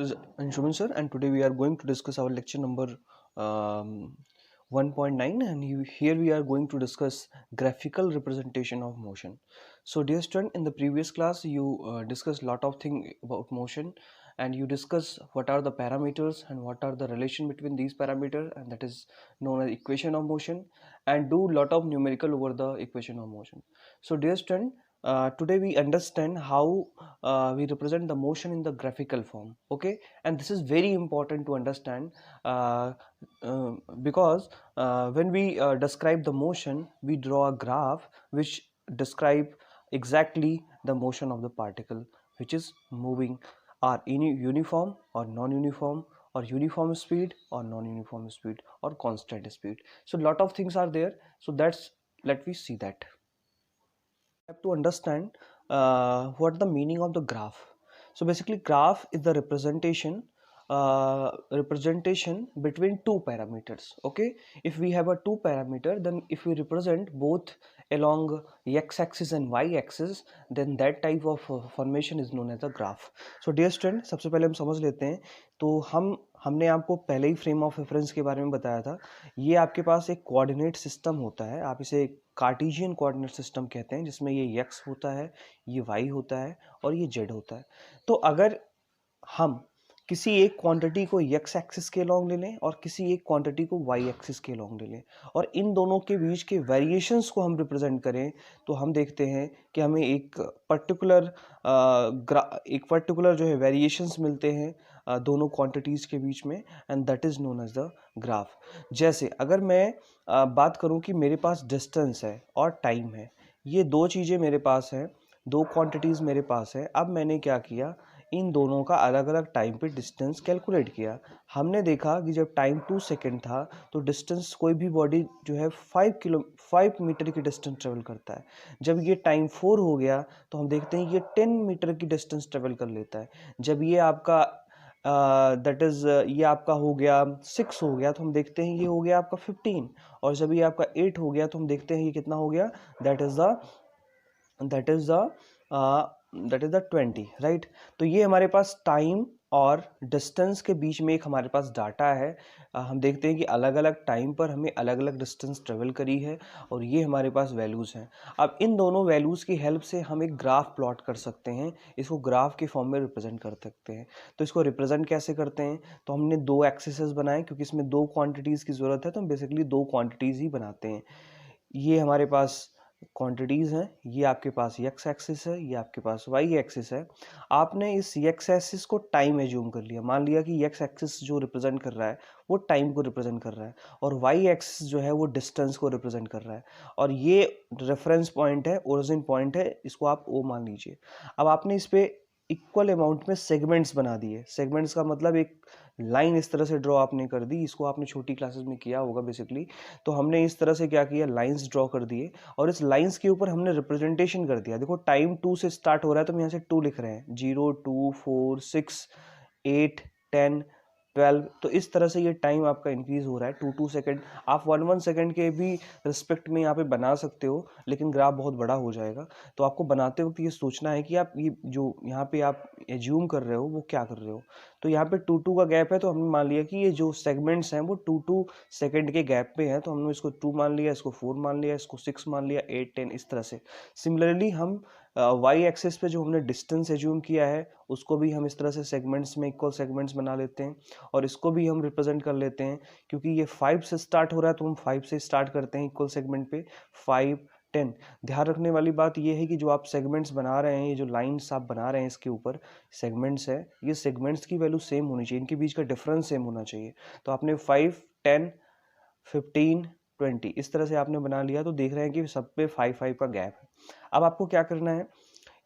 is Anshuman sir, and today we are going to discuss our lecture number 1.9, and here we are going to discuss graphical representation of motion. So dear student, in the previous class you discussed lot of things about motion, and you discuss what are the parameters and what are the relation between these parameters, and that is known as equation of motion, and do lot of numerical over the equation of motion. So dear student, today we understand how we represent the motion in the graphical form. Okay, and this is very important to understand uh, uh, because when we describe the motion, we draw a graph which describe exactly the motion of the particle which is moving, are in uniform or non-uniform, or uniform speed or non-uniform speed, or constant speed. So lot of things are there, so that's, let me see that. Have to understand what the meaning of the graph. So basically graph is the representation between two parameters. Okay, if we have a two parameter, then if we represent both along x-axis and y-axis, then that type of formation is known as a graph. So dear student, सबसे पहले हम समझ लेते हैं. तो हमने आपको पहले ही फ्रेम ऑफ रेफरेंस के बारे में बताया था. ये आपके पास एक कोऑर्डिनेट सिस्टम होता है, आप इसे कार्टेशियन कोऑर्डिनेट सिस्टम कहते हैं, जिसमें ये x होता है, ये y होता है और ये z होता है. तो अगर हम किसी एक क्वांटिटी को x एक्सिस के लॉन्ग ले लें और किसी एक क्वांटिटी को y एक्सिस के लॉन्ग ले लें और इन दोनों के बीच के वेरिएशंस को हम रिप्रेजेंट करें, तो हम देखते हैं कि हमें एक पर्टिकुलर जो है वेरिएशंस मिलते हैं दोनों क्वांटिटीज़ के बीच में, and that is known as the graph. जैसे अगर मैं बात करूं कि मेरे पास डिस्टेंस है और टाइम है, ये दो चीज़ें मेरे पास हैं, दो क्वांटिटीज़ मेरे पास है. अब मैंने क्या किया, इन दोनों का अलग अलग टाइम पे डिस्टेंस कैलकुलेट किया. हमने देखा कि जब टाइम 2 सेकेंड था तो डिस्टेंस, कोई भी बॉडी जो है 5 मीटर की डिस्टेंस ट्रेवल करता है. जब ये टाइम 4 हो गया तो हम देखते हैं ये 10 मीटर की डिस्टेंस ट्रेवल कर लेता है. जब ये आपका ये आपका हो गया 6 हो गया तो हम देखते हैं ये हो गया आपका 15, और जब ये आपका 8 हो गया तो हम देखते हैं ये कितना हो गया, दैट इज द 20, राइट. तो ये हमारे पास टाइम और डिस्टेंस के बीच में एक हमारे पास डाटा है. हम देखते हैं कि अलग अलग टाइम पर हमें अलग अलग डिस्टेंस ट्रेवल करी है और ये हमारे पास वैल्यूज़ हैं. अब इन दोनों वैल्यूज़ की हेल्प से हम एक ग्राफ प्लॉट कर सकते हैं, इसको ग्राफ के फॉर्म में रिप्रेजेंट कर सकते हैं. तो इसको रिप्रेजेंट कैसे करते हैं, तो हमने दो एक्सिसेस बनाए, क्योंकि इसमें दो क्वांटिटीज़ की ज़रूरत है तो हम बेसिकली दो क्वांटिटीज़ ही बनाते हैं. ये हमारे पास क्वांटिटीज़ हैं, ये आपके पास x एक्सिस है, ये आपके पास y एक्सिस है. आपने इस x एक्सिस को टाइम एज्यूम कर लिया, मान लिया कि x एक्सिस जो रिप्रेजेंट कर रहा है वो टाइम को रिप्रेजेंट कर रहा है, और y एक्सिस जो है वो डिस्टेंस को रिप्रेजेंट कर रहा है, और ये रेफरेंस पॉइंट है, ओरिजिन पॉइंट है, इसको आप O मान लीजिए. अब आपने इस पे इक्वल अमाउंट में सेगमेंट्स बना दिए. सेगमेंट्स का मतलब एक लाइन इस तरह से ड्रॉ आपने कर दी, इसको आपने छोटी क्लासेस में किया होगा बेसिकली. तो हमने इस तरह से क्या किया, लाइंस ड्रॉ कर दिए, और इस लाइंस के ऊपर हमने रिप्रेजेंटेशन कर दिया. देखो टाइम 2 से स्टार्ट हो रहा है तो हम यहाँ से 2 लिख रहे हैं, 0 2 4 6 8 10 12. तो इस तरह से ये टाइम आपका इंक्रीज हो रहा है 2 सेकेंड. आप 1 सेकेंड के भी रिस्पेक्ट में यहाँ पे बना सकते हो, लेकिन ग्राफ बहुत बड़ा हो जाएगा. तो आपको बनाते वक्त ये सोचना है कि आप ये जो यहाँ पे आप एज्यूम कर रहे हो वो क्या कर रहे हो. तो यहाँ पे 2 का गैप है, तो हमने मान लिया कि ये जो सेगमेंट्स हैं वो 2 सेकेंड के गैप पे हैं, तो हमने इसको 2 मान लिया, इसको 4 मान लिया, इसको 6 मान लिया, 8 10 इस तरह से. सिमिलरली हम वाई एक्सिस पे जो हमने डिस्टेंस एज्यूम किया है उसको भी हम इस तरह से सेगमेंट्स में इक्वल सेगमेंट्स बना लेते हैं, और इसको भी हम रिप्रेजेंट कर लेते हैं. क्योंकि ये 5 से स्टार्ट हो रहा है तो हम 5 से स्टार्ट करते हैं इक्वल सेगमेंट पे, 5 10. ध्यान रखने वाली बात ये है कि जो आप सेगमेंट्स बना रहे हैं, ये जो लाइंस आप बना रहे हैं इसके ऊपर सेगमेंट्स है, ये सेगमेंट्स की वैल्यू सेम होनी चाहिए, इनके बीच का डिफरेंस सेम होना चाहिए. तो आपने 5 10 15 20 इस तरह से आपने बना लिया, तो देख रहे हैं कि सब पे 5 का गैप है. अब आपको क्या करना है,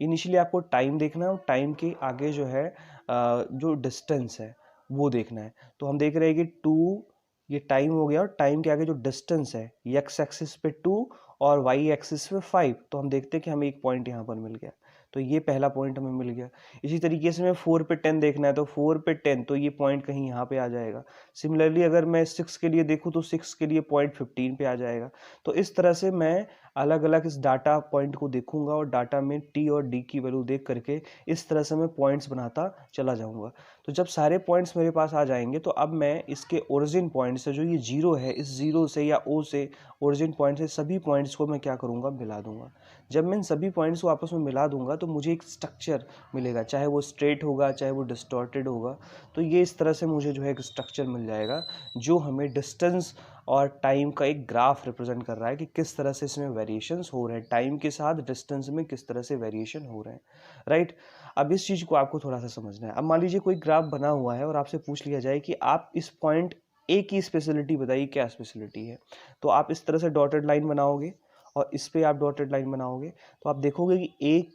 इनिशियली आपको टाइम देखना है और टाइम के आगे जो है जो डिस्टेंस है वो देखना है. तो हम देख रहे हैं कि 2 ये टाइम हो गया, और टाइम के आगे जो डिस्टेंस है x एक्सिस पे 2 और y एक्सिस पे 5, तो हम देखते हैं कि हमें एक पॉइंट यहाँ पर मिल गया. तो ये पहला पॉइंट हमें मिल गया। इसी तरीके से मैं 4 पे 10 देखना है तो 4 पे 10, तो ये पॉइंट कहीं यहाँ पे आ जाएगा। सिमिलरली अगर मैं 6 के लिए देखूँ तो 6 के लिए पॉइंट 15 पे आ जाएगा। तो इस तरह से मैं अलग अलग इस डाटा पॉइंट को देखूंगा और डाटा में टी और डी की वैल्यू देख करके इस तरह से मैं पॉइंट्स बनाता चला जाऊंगा। तो जब सारे पॉइंट्स मेरे पास आ जाएंगे तो अब मैं इसके ओरिजिन पॉइंट से, जो ये जीरो है, इस जीरो से या ओ से ओरिजिन पॉइंट से सभी पॉइंट्स को मैं क्या करूंगा, मिला दूंगा। जब मैं इन सभी पॉइंट्स को आपस में मिला दूंगा तो मुझे एक स्ट्रक्चर मिलेगा, चाहे वो स्ट्रेट होगा चाहे वो डिस्टॉर्टेड होगा। तो ये इस तरह से मुझे जो है एक स्ट्रक्चर मिल जाएगा जो हमें डिस्टेंस और टाइम का एक ग्राफ रिप्रेजेंट कर रहा है कि किस तरह से इसमें वेरिएशंस हो रहे हैं, टाइम के साथ डिस्टेंस में किस तरह से वेरिएशन हो रहे हैं, राइट। अब इस चीज़ को आपको थोड़ा सा समझना है। अब मान लीजिए कोई ग्राफ बना हुआ है और आपसे पूछ लिया जाए कि आप इस पॉइंट ए की स्पेशलिटी बताइए, क्या स्पेशलिटी है। तो आप इस तरह से डॉटेड लाइन बनाओगे और इस पे आप डॉटेड लाइन बनाओगे तो आप देखोगे कि एक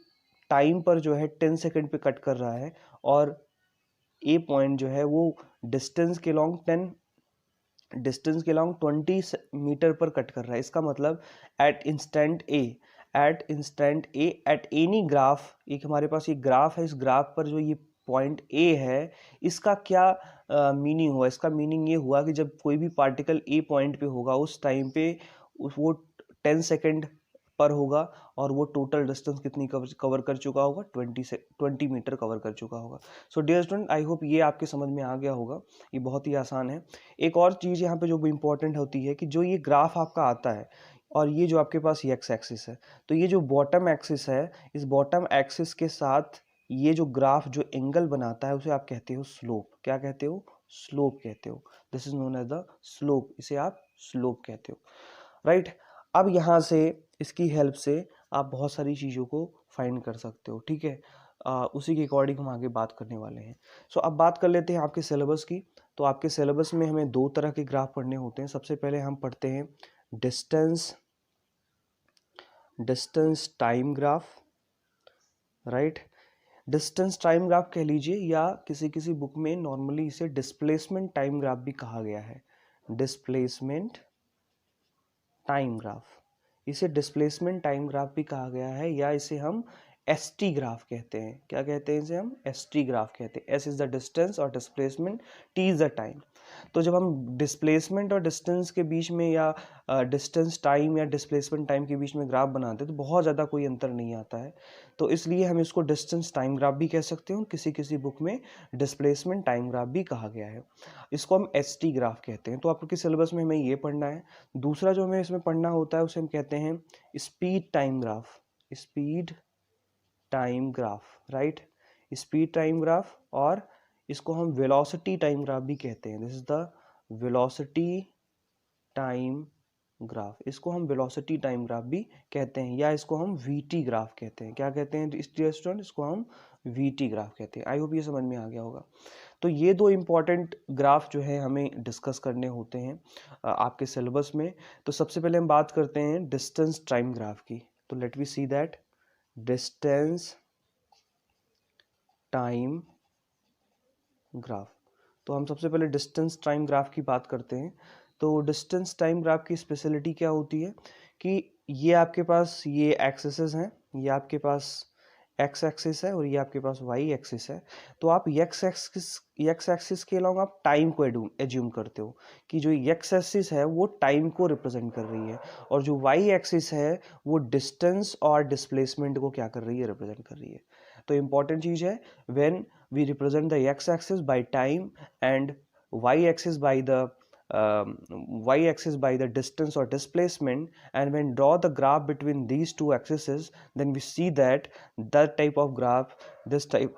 टाइम पर जो है 10 सेकंड पे कट कर रहा है और ए पॉइंट जो है वो डिस्टेंस के लॉन्ग 20 मीटर पर कट कर रहा है। इसका मतलब at instant a at any graph, एक हमारे पास ये ग्राफ है, इस ग्राफ पर जो ये पॉइंट ए है इसका क्या मीनिंग हुआ। इसका मीनिंग ये हुआ कि जब कोई भी पार्टिकल ए पॉइंट पे होगा उस टाइम पे वो 10 सेकंड पर होगा और वो टोटल डिस्टेंस कितनी कवर कर चुका होगा, 20 मीटर कवर कर चुका होगा। So dear student, I hope ये आपके समझ में आ गया होगा। ये बहुत ही आसान है। एक और चीज़ यहाँ पे जो इम्पोर्टेंट होती है कि जो ये ग्राफ आपका आता है और ये जो आपके पास एक्स एक्सिस है, तो ये जो बॉटम एक्सिस है, इस बॉटम एक्सिस के साथ ये जो ग्राफ जो एंगल बनाता है उसे आप कहते हो स्लोप। क्या कहते हो? स्लोप कहते हो। This is known as the slope, इसे आप स्लोप कहते हो, राइट। अब यहाँ से इसकी हेल्प से आप बहुत सारी चीज़ों को फाइंड कर सकते हो, ठीक है। उसी के अकॉर्डिंग हम आगे बात करने वाले हैं। सो अब बात कर लेते हैं आपके सिलेबस की। तो आपके सिलेबस में हमें दो तरह के ग्राफ पढ़ने होते हैं। सबसे पहले हम पढ़ते हैं distance time graph, right. Distance time graph कह लीजिए या किसी किसी बुक में नॉर्मली इसे डिस्प्लेसमेंट टाइम ग्राफ भी कहा गया है। डिस्प्लेसमेंट टाइम ग्राफ, इसे डिस्प्लेसमेंट टाइम ग्राफ भी कहा गया है या इसे हम एसटी ग्राफ कहते हैं। क्या कहते हैं इसे? हम एसटी ग्राफ कहते हैं। एस इज द डिस्टेंस और displacement, T is the time. तो जब हम डिस्प्लेसमेंट और डिस्टेंस के बीच में या डिस्टेंस टाइम या डिस्प्लेसमेंट टाइम के बीच में ग्राफ बनाते हैं तो बहुत ज़्यादा कोई अंतर नहीं आता है। तो इसलिए हम इसको डिस्टेंस टाइम ग्राफ भी कह सकते हैं, किसी किसी बुक में डिस्प्लेसमेंट टाइम ग्राफ भी कहा गया है। इसको हम एस टी ग्राफ कहते हैं। तो आपके सिलेबस में हमें ये पढ़ना है। दूसरा जो हमें इसमें पढ़ना होता है उसे हम कहते हैं speed time graph. Speed time graph, right. Speed time graph, और इसको हम वेलोसिटी टाइम ग्राफ भी कहते हैं। This is the velocity time graph. इसको हम वेलोसिटी टाइम ग्राफ भी कहते हैं या इसको हम वीटी ग्राफ कहते हैं। क्या कहते हैं स्टूडेंट? इसको हम वीटी ग्राफ कहते हैं। आई होप ये समझ में आ गया होगा। तो ये दो इम्पॉर्टेंट ग्राफ जो है हमें डिस्कस करने होते हैं आपके सिलेबस में। तो सबसे पहले हम बात करते हैं डिस्टेंस टाइम ग्राफ की। तो let we see that distance time graph. तो हम सबसे पहले डिस्टेंस टाइम ग्राफ की बात करते हैं। तो डिस्टेंस टाइम ग्राफ की स्पेशलिटी क्या होती है कि ये आपके पास ये एक्सिस हैं, ये आपके पास एक्स एक्सिस है और ये आपके पास वाई एक्सिस है। तो आप एक्स एक्सिस के अलावा आप टाइम को एज्यूम करते हो कि जो एक्स एक्सिस है वो टाइम को रिप्रेजेंट कर रही है और जो वाई एक्सिस है वो डिस्टेंस और डिस्प्लेसमेंट को क्या कर रही है, रिप्रेजेंट कर रही है। तो इंपॉर्टेंट चीज़ है, when we represent the x-axis by time and y-axis by the y-axis by the distance or displacement, and when draw the graph between these two axes, then we see that that type of graph, this type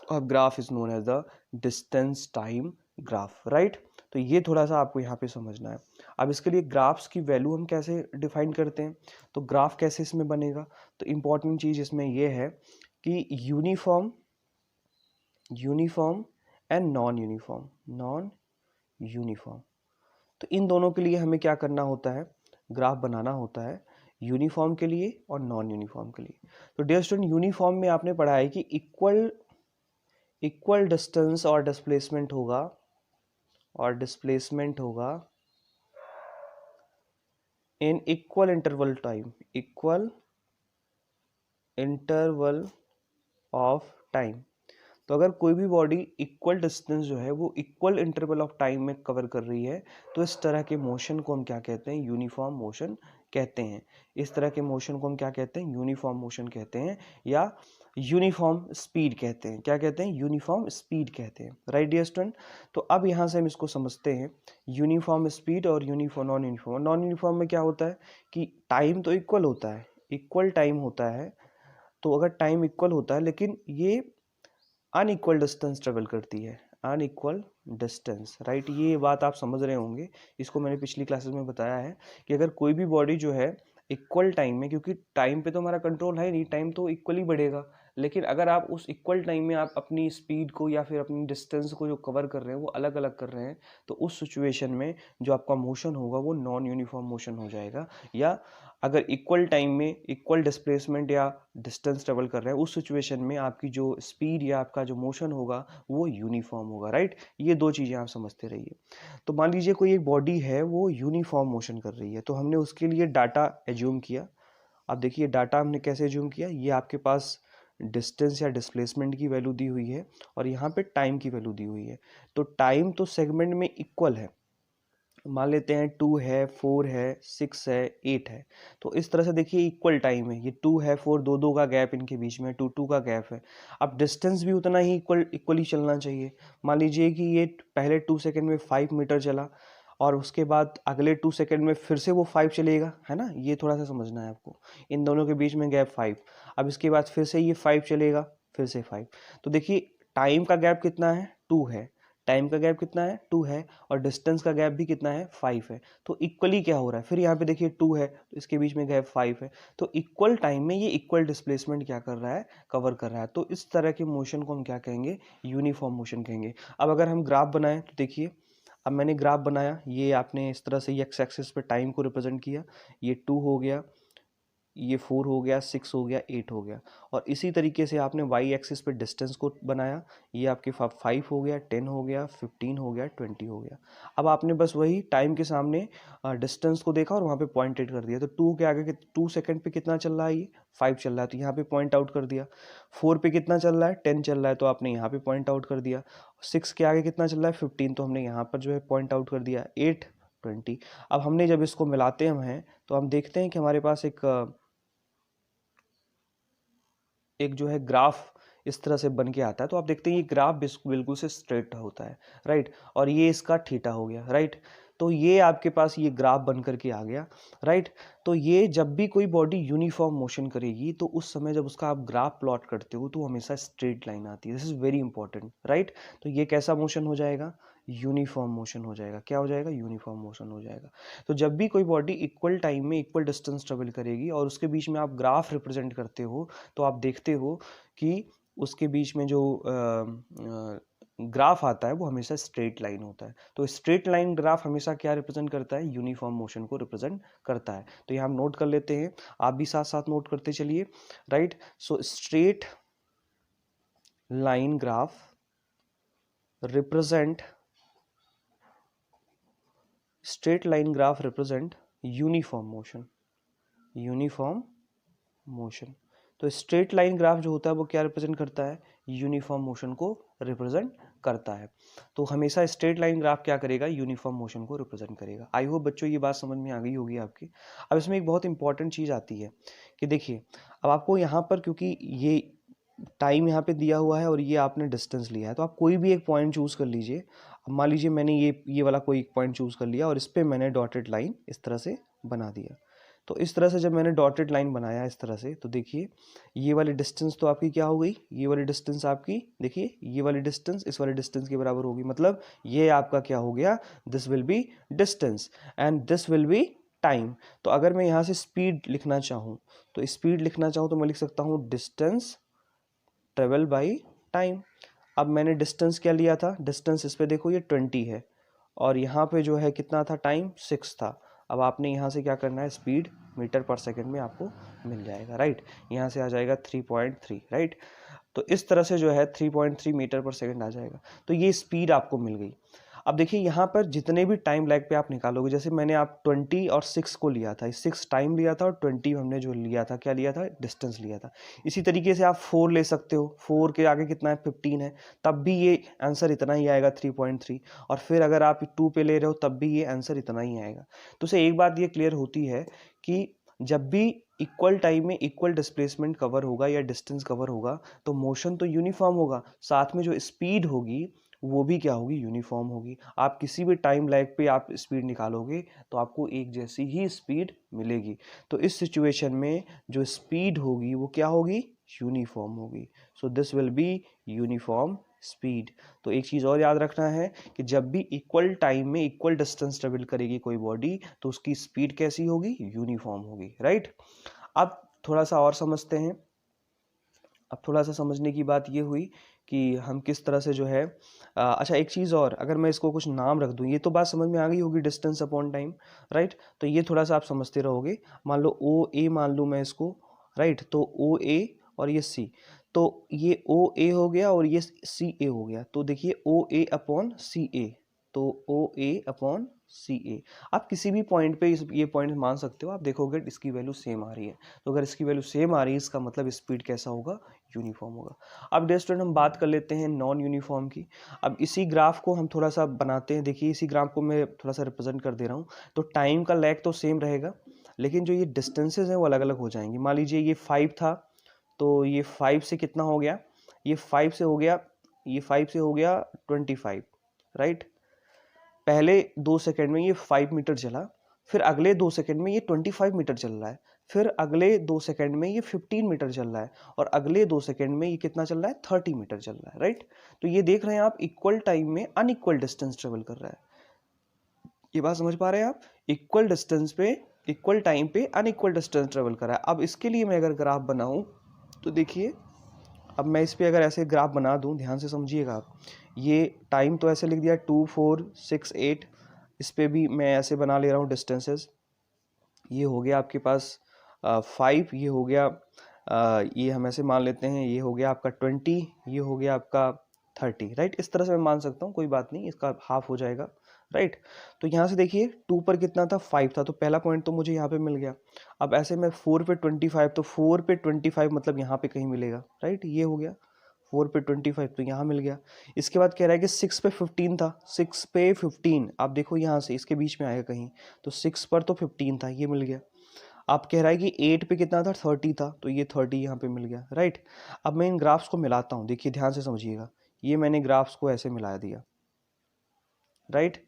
of graph is known as the distance time graph, right। तो ये थोड़ा सा आपको यहाँ पे समझना है। अब इसके लिए ग्राफ्स की वैल्यू हम कैसे डिफाइन करते हैं, तो ग्राफ कैसे इसमें बनेगा। तो इम्पॉर्टेंट चीज़ इसमें ये है कि यूनिफॉर्म एंड नॉन यूनिफॉर्म। तो इन दोनों के लिए हमें क्या करना होता है, ग्राफ बनाना होता है, यूनिफॉर्म के लिए और नॉन यूनिफॉर्म के लिए। तो डियर स्टूडेंट, यूनिफॉर्म में आपने पढ़ा है कि इक्वल डिस्टेंस और डिस्प्लेसमेंट होगा in equal interval of time. तो अगर कोई भी बॉडी इक्वल डिस्टेंस जो है वो इक्वल इंटरवल ऑफ टाइम में कवर कर रही है तो इस तरह के मोशन को हम क्या कहते हैं, यूनिफॉर्म मोशन कहते हैं। इस तरह के मोशन को हम क्या कहते हैं, यूनिफॉर्म मोशन कहते हैं या यूनिफॉर्म स्पीड कहते हैं। क्या कहते हैं, यूनिफॉर्म स्पीड कहते हैं। राइट डियर स्टूडेंट, तो अब यहाँ से हम इसको समझते हैं यूनिफॉर्म स्पीड और uniform non uniform. Non uniform में क्या होता है कि टाइम तो इक्वल होता है, इक्वल टाइम होता है। तो अगर टाइम इक्वल होता है लेकिन ये अनइक्वल डिस्टेंस ट्रेवल करती है, अनइक्वल डिस्टेंस। राइट, ये बात आप समझ रहे होंगे, इसको मैंने पिछली क्लासेस में बताया है कि अगर कोई भी बॉडी जो है इक्वल टाइम में, क्योंकि टाइम पे तो हमारा कंट्रोल है नहीं, टाइम तो इक्वली बढ़ेगा, लेकिन अगर आप उस इक्वल टाइम में आप अपनी स्पीड को या फिर अपनी डिस्टेंस को जो कवर कर रहे हैं वो अलग अलग कर रहे हैं, तो उस सिचुएशन में जो आपका मोशन होगा वो नॉन यूनिफॉर्म मोशन हो जाएगा। या अगर इक्वल टाइम में इक्वल डिस्प्लेसमेंट या डिस्टेंस ट्रेवल कर रहे हैं उस सिचुएशन में आपकी जो स्पीड या आपका जो मोशन होगा वो यूनिफॉर्म होगा। राइट, ये दो चीज़ें आप समझते रहिए। तो मान लीजिए कोई एक बॉडी है वो यूनिफॉर्म मोशन कर रही है, तो हमने उसके लिए डाटा एज्यूम किया। अब देखिए डाटा हमने कैसे एज्यूम किया, ये आपके पास डिस्टेंस या डिस्प्लेसमेंट की वैल्यू दी हुई है और यहाँ पे टाइम की वैल्यू दी हुई है। तो टाइम तो सेगमेंट में इक्वल है, मान लेते हैं 2 है, 4 है, 6 है, 8 है। तो इस तरह से देखिए इक्वल टाइम है, ये 2 है, 4, दो दो का गैप इनके बीच में, 2 2 का गैप है। अब डिस्टेंस भी उतना ही इक्वली चलना चाहिए। मान लीजिए कि ये पहले 2 सेकंड में 5 मीटर चला और उसके बाद अगले 2 सेकंड में फिर से वो 5 चलेगा, है ना, ये थोड़ा सा समझना है आपको। इन दोनों के बीच में गैप 5, अब इसके बाद फिर से ये 5 चलेगा, फिर से 5। तो देखिए टाइम का गैप कितना है, 2 है, टाइम का गैप कितना है, 2 है, और डिस्टेंस का गैप भी कितना है, 5 है। तो इक्वली क्या हो रहा है, फिर यहाँ पे देखिए 2 है तो इसके बीच में गैप 5 है। तो इक्वल टाइम में ये इक्वल डिस्प्लेसमेंट क्या कर रहा है, कवर कर रहा है। तो इस तरह के मोशन को हम क्या कहेंगे, यूनिफॉर्म मोशन कहेंगे। अब अगर हम ग्राफ बनाएं तो देखिए, अब मैंने ग्राफ बनाया, ये आपने इस तरह से एक्स एक्सिस पे टाइम को रिप्रेजेंट किया, ये 2 हो गया, ये 4 हो गया, 6 हो गया, 8 हो गया, और इसी तरीके से आपने वाई एक्सिस पे डिस्टेंस को बनाया, ये आपके 5 हो गया, 10 हो गया, 15 हो गया, 20 हो गया। अब आपने बस वही टाइम के सामने डिस्टेंस को देखा और वहाँ पे पॉइंटेड कर दिया। तो 2 के आगे 2 सेकंड पे कितना चल रहा है, ये 5 चल रहा है, तो यहाँ पे पॉइंट आउट कर दिया। 4 पे कितना चल रहा है, 10 चल रहा है, तो आपने यहाँ पे पॉइंट आउट कर दिया। 6 के आगे कितना चल रहा है, 15, तो हमने यहाँ पर जो है पॉइंट आउट कर दिया। 8, 20। अब हमने जब इसको मिलाते हैं तो हम देखते हैं कि हमारे पास एक जो है ग्राफ इस तरह से बन के आता है। तो आप देखते हैं ये ग्राफ बिल्कुल से स्ट्रेट होता है, राइट, और ये इसका थीटा हो गया, राइट। तो ये आपके पास ये ग्राफ बन करके आ गया, राइट। तो ये जब भी कोई बॉडी यूनिफॉर्म मोशन करेगी तो उस समय जब उसका आप ग्राफ प्लॉट करते हो तो हमेशा स्ट्रेट लाइन आती है। This is very important, right. तो ये कैसा मोशन हो जाएगा, यूनिफॉर्म मोशन हो जाएगा। क्या हो जाएगा, यूनिफॉर्म मोशन हो जाएगा। तो जब भी कोई बॉडी इक्वल टाइम में इक्वल डिस्टेंस ट्रेवल करेगी और उसके बीच में आप ग्राफ रिप्रेजेंट करते हो तो आप देखते हो कि उसके बीच में जो ग्राफ आता है वो हमेशा स्ट्रेट लाइन होता है। तो स्ट्रेट लाइन ग्राफ हमेशा क्या रिप्रेजेंट करता है, यूनिफॉर्म मोशन को रिप्रेजेंट करता है। तो ये हम नोट कर लेते हैं, आप भी साथ साथ नोट करते चलिए, right. So straight line graph represent uniform motion, uniform motion. तो स्ट्रेट लाइन ग्राफ जो होता है वो क्या रिप्रेजेंट करता है, यूनिफॉर्म मोशन को रिप्रेजेंट करता है। तो हमेशा स्ट्रेट लाइन ग्राफ क्या करेगा, यूनिफॉर्म मोशन को रिप्रेजेंट करेगा। आई होप बच्चों ये बात समझ में आ गई होगी आपकी। अब इसमें एक बहुत इंपॉर्टेंट चीज़ आती है कि देखिए, अब आपको यहाँ पर क्योंकि ये टाइम यहाँ पे दिया हुआ है और ये आपने डिस्टेंस लिया है, तो आप कोई भी एक पॉइंट चूज कर लीजिए। अब मान लीजिए मैंने ये वाला कोई एक पॉइंट चूज कर लिया और इस पर मैंने डॉटेड लाइन इस तरह से बना दिया। तो इस तरह से जब मैंने डॉटेड लाइन बनाया इस तरह से, तो देखिए ये वाली डिस्टेंस तो आपकी क्या हो गई, ये वाली डिस्टेंस आपकी, देखिए ये वाली डिस्टेंस इस वाले डिस्टेंस के बराबर होगी। मतलब ये आपका क्या हो गया, this will be distance and this will be time. तो अगर मैं यहाँ से स्पीड लिखना चाहूँ तो मैं लिख सकता हूँ डिस्टेंस ट्रेवल बाई टाइम। अब मैंने डिस्टेंस क्या लिया था, डिस्टेंस इस पे देखो ये 20 है और यहाँ पे जो है कितना था, टाइम 6 था। अब आपने यहाँ से क्या करना है, स्पीड मीटर पर सेकंड में आपको मिल जाएगा, राइट। यहाँ से आ जाएगा 3.3, राइट। तो इस तरह से जो है 3.3 मीटर पर सेकंड आ जाएगा। तो ये स्पीड आपको मिल गई। अब देखिए यहाँ पर जितने भी टाइम लैग पे आप निकालोगे, जैसे मैंने आप 20 और 6 को लिया था, 6 टाइम लिया था और 20 हमने जो लिया था, क्या लिया था, डिस्टेंस लिया था। इसी तरीके से आप 4 ले सकते हो, 4 के आगे कितना है, 15 है, तब भी ये आंसर इतना ही आएगा 3.3। और फिर अगर आप 2 पे ले रहे हो तब भी ये आंसर इतना ही आएगा। तो उससे एक बात ये क्लियर होती है कि जब भी इक्वल टाइम में इक्वल डिस्प्लेसमेंट कवर होगा या डिस्टेंस कवर होगा तो मोशन तो यूनिफॉर्म होगा, साथ में जो स्पीड होगी वो भी क्या होगी, यूनिफॉर्म होगी। आप किसी भी टाइम लैग पे आप स्पीड निकालोगे तो आपको एक जैसी ही स्पीड मिलेगी। तो इस सिचुएशन में जो स्पीड होगी वो क्या होगी, यूनिफॉर्म होगी। So this will be uniform speed. तो एक चीज़ और याद रखना है कि जब भी इक्वल टाइम में इक्वल डिस्टेंस ट्रेवल करेगी कोई बॉडी तो उसकी स्पीड कैसी होगी, यूनिफॉर्म होगी, राइट। अब थोड़ा सा और समझते हैं। अब थोड़ा सा समझने की बात ये हुई कि हम किस तरह से जो है अच्छा एक चीज़ और, अगर मैं इसको कुछ नाम रख दूँ, ये तो बात समझ में आ गई होगी, डिस्टेंस अपॉन टाइम, राइट। तो ये थोड़ा सा आप समझते रहोगे। मान लो ओ ए मान लूँ मैं इसको, राइट। तो ओ ए और ये सी, तो ये ओ ए हो गया और ये सी ए हो गया। तो देखिए ओ ए अपॉन सी ए, तो ओ ए अपॉन सी ए। आप किसी भी पॉइंट पे ये पॉइंट मान सकते हो, आप देखोगे इसकी वैल्यू सेम आ रही है। तो अगर इसकी वैल्यू सेम आ रही है इसका मतलब स्पीड कैसा होगा, यूनिफॉर्म होगा। अब डियर स्टूडेंट हम बात कर लेते हैं नॉन यूनिफॉर्म की। अब इसी ग्राफ को हम थोड़ा सा बनाते हैं। देखिए इसी ग्राफ को मैं थोड़ा सा रिप्रेजेंट कर दे रहा हूँ। तो टाइम का लैग तो सेम रहेगा लेकिन जो ये डिस्टेंसेज हैं वो अलग अलग हो जाएंगी। मान लीजिए ये 5 था तो ये 5 से कितना हो गया, ये 5 से हो गया, ये 5 से हो गया 25, राइट। पहले 2 सेकंड में ये 5 मीटर चला, फिर अगले 2 सेकंड में ये 25 मीटर चल रहा है, फिर अगले 2 सेकंड में ये 15 मीटर चल रहा है और अगले 2 सेकंड में ये कितना चल रहा है, 30 मीटर चल रहा है, राइट। तो ये देख रहे हैं आप इक्वल टाइम में अनइक्वल डिस्टेंस ट्रेवल कर रहा है। ये बात समझ पा रहे हैं आप, इक्वल डिस्टेंस पे इक्वल टाइम पे अनइक्वल डिस्टेंस ट्रेवल कर रहा है। अब इसके लिए मैं अगर ग्राफ बनाऊं तो देखिए, अब मैं इस पे अगर ऐसे ग्राफ बना दूं, ध्यान से समझिएगा आप। ये टाइम तो ऐसे लिख दिया 2 4 6 8, इस पे भी मैं ऐसे बना ले रहा हूँ डिस्टेंसेस। ये हो गया आपके पास 5, ये हो गया ये हम ऐसे मान लेते हैं, ये हो गया आपका 20, ये हो गया आपका 30, राइट। इस तरह से मैं मान सकता हूँ, कोई बात नहीं, इसका हाफ हो जाएगा, राइट। तो यहाँ से देखिए 2 पर कितना था, 5 था, तो पहला पॉइंट तो मुझे यहाँ पे मिल गया। अब ऐसे में 4 पे 25, तो 4 पे 25 मतलब यहाँ पे कहीं मिलेगा, राइट। ये हो गया 4 पे 25 तो यहाँ मिल गया। इसके बाद कह रहा है कि 6 पे 15 था, 6 पे 15 आप देखो यहाँ से इसके बीच में आएगा कहीं, तो 6 पर तो 15 था, ये मिल गया। आप कह रहा है कि 8 पे कितना था, 30 था, तो ये 30 यहाँ पे मिल गया, राइट। अब मैं इन ग्राफ्स को मिलाता हूँ, देखिए ध्यान से समझिएगा। ये मैंने ग्राफ्स को ऐसे मिला दिया, राइट।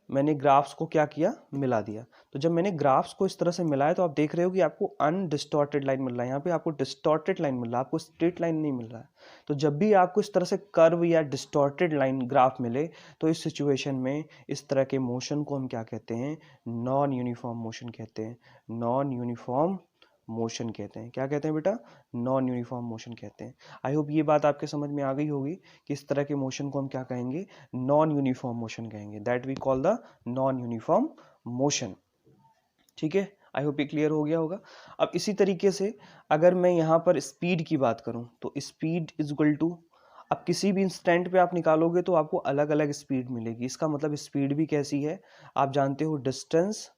मैंने ग्राफ्स को क्या किया, मिला दिया। तो जब मैंने ग्राफ्स को इस तरह से मिलाया तो आप देख रहे हो कि आपको अनडिस्टॉर्टेड लाइन मिल रहा है, यहाँ पे आपको डिस्टॉर्टेड लाइन मिल रहा है, आपको स्ट्रेट लाइन नहीं मिल रहा है। तो जब भी आपको इस तरह से कर्व या डिस्टॉर्टेड लाइन ग्राफ मिले तो इस सिचुएशन में इस तरह के मोशन को हम क्या कहते हैं, नॉन यूनिफॉर्म मोशन कहते हैं। नॉन यूनिफॉर्म मोशन कहते हैं, क्या कहते हैं बेटा, नॉन यूनिफॉर्म मोशन कहते हैं। आई होप ये बात आपके समझ में आ गई होगी कि इस तरह के मोशन को हम क्या कहेंगे, नॉन यूनिफॉर्म मोशन कहेंगे, that we call the non uniform motion. ठीक है, आई होप ये क्लियर हो गया होगा। अब इसी तरीके से अगर मैं यहाँ पर स्पीड की बात करूँ तो स्पीड इज इक्वल टू, अब किसी भी इंस्टेंट पे आप निकालोगे तो आपको अलग अलग स्पीड मिलेगी। इसका मतलब स्पीड भी कैसी है, आप जानते हो, डिस्टेंस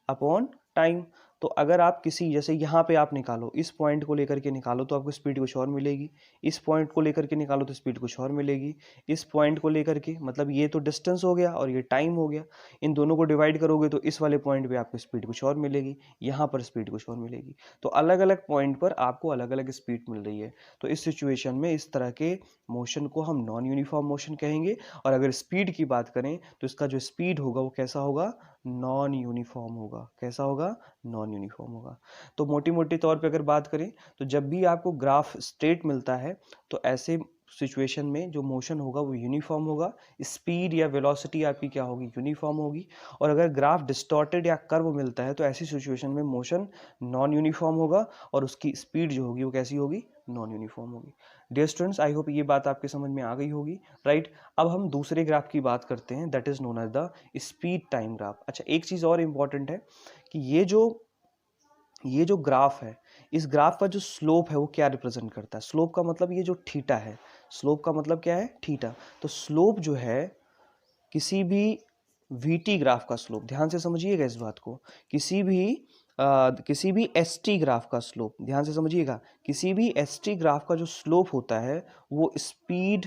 अपॉन टाइम। तो अगर आप किसी, जैसे यहाँ पे आप निकालो, इस पॉइंट को लेकर के निकालो तो आपको स्पीड कुछ और मिलेगी, इस पॉइंट को लेकर के निकालो तो स्पीड कुछ और मिलेगी, इस पॉइंट को लेकर के, मतलब ये तो डिस्टेंस हो गया और ये टाइम हो गया, इन दोनों को डिवाइड करोगे तो इस वाले पॉइंट पे आपको स्पीड कुछ और मिलेगी, यहाँ पर स्पीड कुछ और मिलेगी। तो अलग अलग पॉइंट पर आपको अलग अलग स्पीड मिल रही है। तो इस सिचुएशन में इस तरह के मोशन को हम नॉन यूनिफॉर्म मोशन कहेंगे। और अगर स्पीड की बात करें तो इसका जो स्पीड होगा वो कैसा होगा, नॉन यूनिफॉर्म होगा। कैसा होगा, नॉन यूनिफॉर्म होगा। तो मोटी मोटी तौर पे अगर बात करें तो जब भी आपको ग्राफ स्ट्रेट मिलता है तो ऐसे सिचुएशन में जो मोशन होगा वो यूनिफॉर्म होगा, स्पीड या वेलोसिटी आपकी क्या होगी, यूनिफॉर्म होगी। और अगर ग्राफ डिस्टॉर्टेड या कर्व मिलता है तो ऐसी सिचुएशन में मोशन नॉन यूनिफॉर्म होगा और उसकी स्पीड जो होगी वो कैसी होगी, नॉन यूनिफॉर्म होगी। डियर स्टूडेंट्स, आई होप ये बात आपके समझ में आ गई होगी, राइट। अब हम दूसरे ग्राफ की बात करते हैं, that is known as the speed time graph. अच्छा एक चीज और इंपॉर्टेंट है कि ये जो ग्राफ है, इस ग्राफ का जो स्लोप है वो क्या रिप्रेजेंट करता है। स्लोप का मतलब ये जो थीटा है, स्लोप का मतलब क्या है, थीटा। तो स्लोप जो है, किसी भी वीटी ग्राफ का स्लोप, ध्यान से समझिएगा इस बात को, किसी भी एसटी ग्राफ का स्लोप, ध्यान से समझिएगा, किसी भी एसटी ग्राफ का जो स्लोप होता है वो स्पीड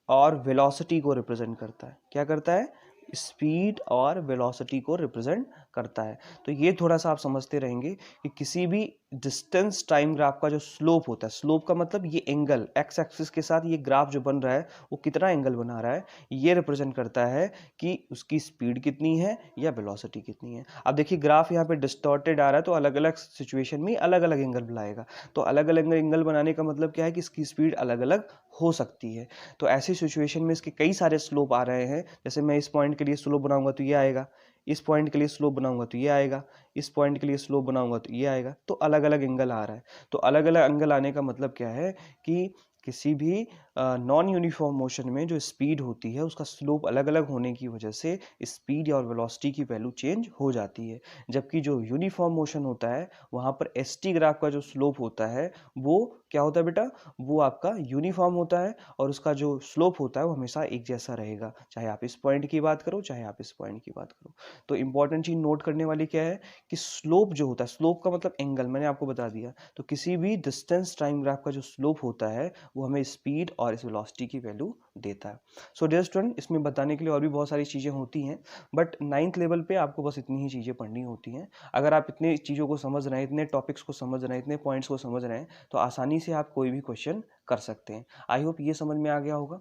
और वेलोसिटी को रिप्रेजेंट करता है। क्या करता है? स्पीड और वेलोसिटी को रिप्रेजेंट करता है। तो ये थोड़ा सा आप समझते रहेंगे कि किसी भी डिस्टेंस टाइम ग्राफ का जो स्लोप होता है, स्लोप का मतलब ये एंगल, एक्स एक्सिस के साथ ये ग्राफ जो बन रहा है वो कितना एंगल बना रहा है, ये रिप्रेजेंट करता है कि उसकी स्पीड कितनी है या वेलोसिटी कितनी है। अब देखिए ग्राफ यहाँ पे डिस्टॉर्टेड आ रहा है तो अलग अलग सिचुएशन में अलग अलग एंगल बनाएगा। तो अलग अलग एंगल बनाने का मतलब क्या है कि इसकी स्पीड अलग अलग हो सकती है। तो ऐसी सिचुएशन में इसके कई सारे स्लोप आ रहे हैं। जैसे मैं इस पॉइंट के लिए स्लोप बनाऊंगा तो ये आएगा, इस पॉइंट के लिए स्लोप बनाऊंगा तो ये आएगा, इस पॉइंट के लिए स्लोप बनाऊंगा तो ये आएगा। तो अलग अलग एंगल आ रहा है। तो अलग अलग एंगल आने का मतलब क्या है कि किसी भी नॉन यूनिफॉर्म मोशन में जो स्पीड होती है उसका स्लोप अलग अलग होने की वजह से स्पीड और वेलोसिटी की वैल्यू चेंज हो जाती है। जबकि जो यूनिफॉर्म मोशन होता है वहाँ पर एसटी ग्राफ का जो स्लोप होता है वो क्या होता है बेटा, वो आपका यूनिफॉर्म होता है और उसका जो स्लोप होता है वो हमेशा एक जैसा रहेगा, चाहे आप इस पॉइंट की बात करो चाहे आप इस पॉइंट की बात करो। तो इंपॉर्टेंट चीज नोट करने वाली क्या है कि स्लोप जो होता है, स्लोप का मतलब एंगल, मैंने आपको बता दिया। तो किसी भी डिस्टेंस टाइम ग्राफ का जो स्लोप होता है वो हमें स्पीड और इस वेलोसिटी की वैल्यू देता है। सो डियर स्टूडेंट, इसमें बताने के लिए और भी बहुत सारी चीज़ें होती हैं, बट 9th लेवल पे आपको बस इतनी ही चीज़ें पढ़नी होती हैं। अगर आप इतने चीज़ों को समझ रहे हैं, इतने टॉपिक्स को समझ रहे हैं, इतने पॉइंट्स को समझ रहे हैं तो आसानी से आप कोई भी क्वेश्चन कर सकते हैं। आई होप ये समझ में आ गया होगा।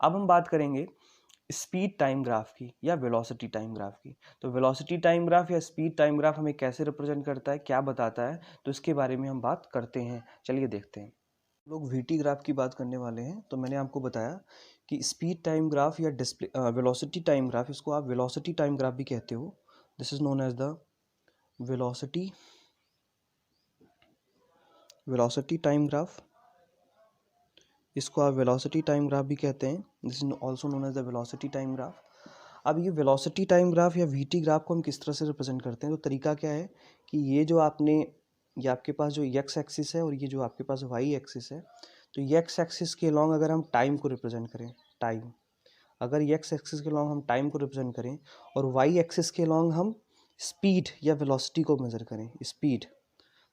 अब हम बात करेंगे स्पीड टाइम ग्राफ की या वेलोसिटी टाइम ग्राफ की। तो वेलोसिटी टाइम ग्राफ या स्पीड टाइम ग्राफ हमें कैसे रिप्रेजेंट करता है, क्या बताता है, तो इसके बारे में हम बात करते हैं। चलिए देखते हैं। लोग वीटी ग्राफ की बात करने वाले हैं। तो मैंने आपको बताया कि स्पीड टाइम ग्राफ या डिस्प्ले वेलोसिटी टाइम ग्राफ, इसको आप वेलोसिटी टाइम ग्राफ भी कहते हो। This is known as the velocity time graph, इसको आप वेलोसिटी टाइम ग्राफ भी कहते हैं। This is also known as the velocity time graph. अब ये वेलोसिटी टाइम ग्राफ या वीटी ग्राफ को हम किस तरह से रिप्रेजेंट करते हैं, तो तरीका क्या है कि ये आपके पास जो एक्स एक्सिस है और ये जो आपके पास वाई एक्सिस है, तो एक्स एक्सिस के अलॉन्ग अगर हम टाइम को रिप्रेजेंट करें, टाइम, अगर एक्स एक्सिस के अलॉन्ग हम टाइम को रिप्रेजेंट करें और वाई एक्सिस के अलॉन्ग हम स्पीड या वेलोसिटी को मेजर करें, स्पीड,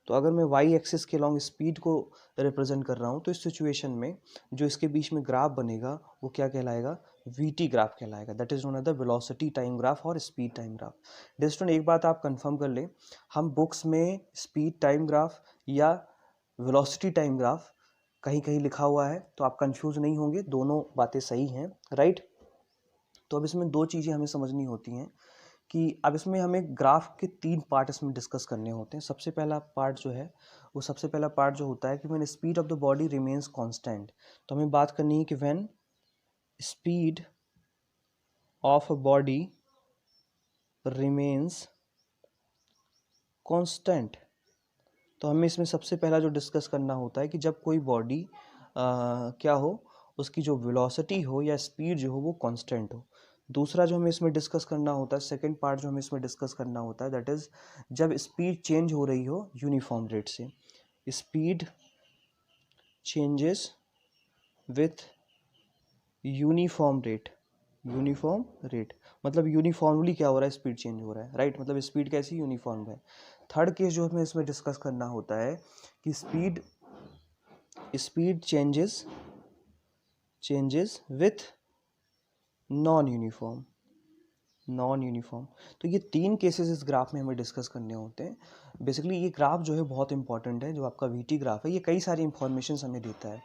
तो अगर मैं वाई एक्सिस के लॉन्ग स्पीड को रिप्रेजेंट कर रहा हूँ तो इस सिचुएशन में जो इसके बीच में ग्राफ बनेगा वो क्या कहलाएगा, वीटी ग्राफ कहलाएगा। That is known as the velocity time graph और स्पीड टाइम ग्राफ। डिस्टेंट एक बात आप कंफर्म कर लें, हम बुक्स में स्पीड टाइम ग्राफ या वेलोसिटी टाइम ग्राफ कहीं कहीं लिखा हुआ है तो आप कंफ्यूज नहीं होंगे, दोनों बातें सही हैं, राइट। तो अब इसमें दो चीज़ें हमें समझनी होती हैं कि अब इसमें हमें ग्राफ के 3 पार्ट इसमें डिस्कस करने होते हैं। सबसे पहला पार्ट जो है वो सबसे पहला पार्ट जो होता है कि when speed of the body remains constant. तो हमें बात करनी है कि when speed of a body remains constant, तो हमें इसमें सबसे पहला जो डिस्कस करना होता है कि जब कोई बॉडी क्या हो, उसकी जो वेलोसिटी हो या स्पीड जो हो वो कांस्टेंट हो। दूसरा जो हमें इसमें डिस्कस करना होता है, सेकंड पार्ट जो हमें इसमें डिस्कस करना होता है, दैट इज जब स्पीड चेंज हो रही हो यूनिफॉर्म रेट से। Speed changes with uniform rate, uniform rate मतलब यूनिफॉर्मली क्या हो रहा है, स्पीड चेंज हो रहा है, राइट, मतलब स्पीड कैसी, यूनिफॉर्म है। थर्ड केस जो हमें इसमें डिस्कस करना होता है कि speed changes with non uniform, तो ये 3 केसेस इस ग्राफ में हमें डिस्कस करने होते हैं। बेसिकली ये ग्राफ जो है बहुत इंपॉर्टेंट है, जो आपका वीटी ग्राफ है, ये कई सारी इंफॉर्मेशन हमें देता है।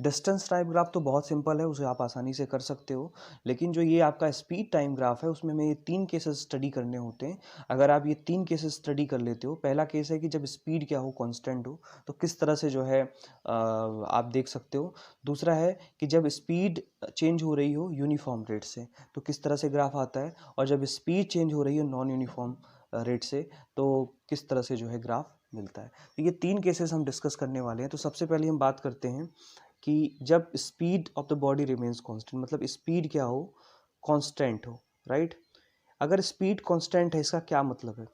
डिस्टेंस टाइप ग्राफ तो बहुत सिंपल है, उसे आप आसानी से कर सकते हो, लेकिन जो ये आपका स्पीड टाइम ग्राफ है उसमें हमें ये 3 केसेस स्टडी करने होते हैं। अगर आप ये 3 केसेस स्टडी कर लेते हो, पहला केस है कि जब स्पीड क्या हो, कांस्टेंट हो, तो किस तरह से जो है आप देख सकते हो। दूसरा है कि जब स्पीड चेंज हो रही हो यूनिफॉर्म रेट से तो किस तरह से ग्राफ आता है, और जब स्पीड चेंज हो रही है नॉन यूनिफॉर्म रेट से तो किस तरह से जो है ग्राफ मिलता है। तो ये 3 केसेस हम डिस्कस करने वाले हैं। तो सबसे पहले हम बात करते हैं कि जब speed of the body remains constant, मतलब स्पीड क्या हो, कांस्टेंट हो, राइट। अगर स्पीड कांस्टेंट है इसका क्या मतलब है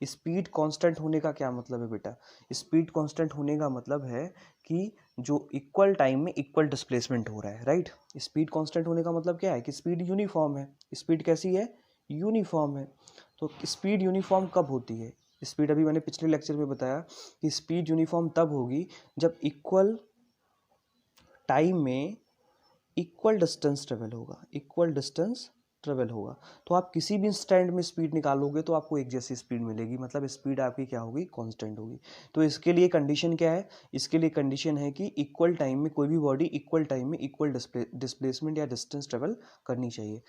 स्पीड कांस्टेंट होने का क्या मतलब है बेटा? स्पीड कांस्टेंट होने का मतलब है कि जो इक्वल टाइम में इक्वल डिस्प्लेसमेंट हो रहा है, राइट। स्पीड कांस्टेंट होने का मतलब क्या है कि स्पीड यूनिफॉर्म है। स्पीड कैसी है? यूनिफॉर्म है। तो स्पीड यूनिफॉर्म कब होती है? स्पीड अभी मैंने पिछले लेक्चर में बताया कि स्पीड यूनिफॉर्म तब होगी जब इक्वल टाइम में इक्वल डिस्टेंस ट्रेवल होगा, इक्वल डिस्टेंस ट्रेवल होगा। तो आप किसी भी इंस्टेंट में स्पीड निकालोगे तो आपको एक जैसी स्पीड मिलेगी, मतलब स्पीड आपकी क्या होगी? कांस्टेंट होगी। तो इसके लिए कंडीशन क्या है? इसके लिए कंडीशन है कि इक्वल टाइम में कोई भी बॉडी इक्वल टाइम में इक्वल डिस्प्लेसमेंट या डिस्टेंस ट्रेवल करनी चाहिए।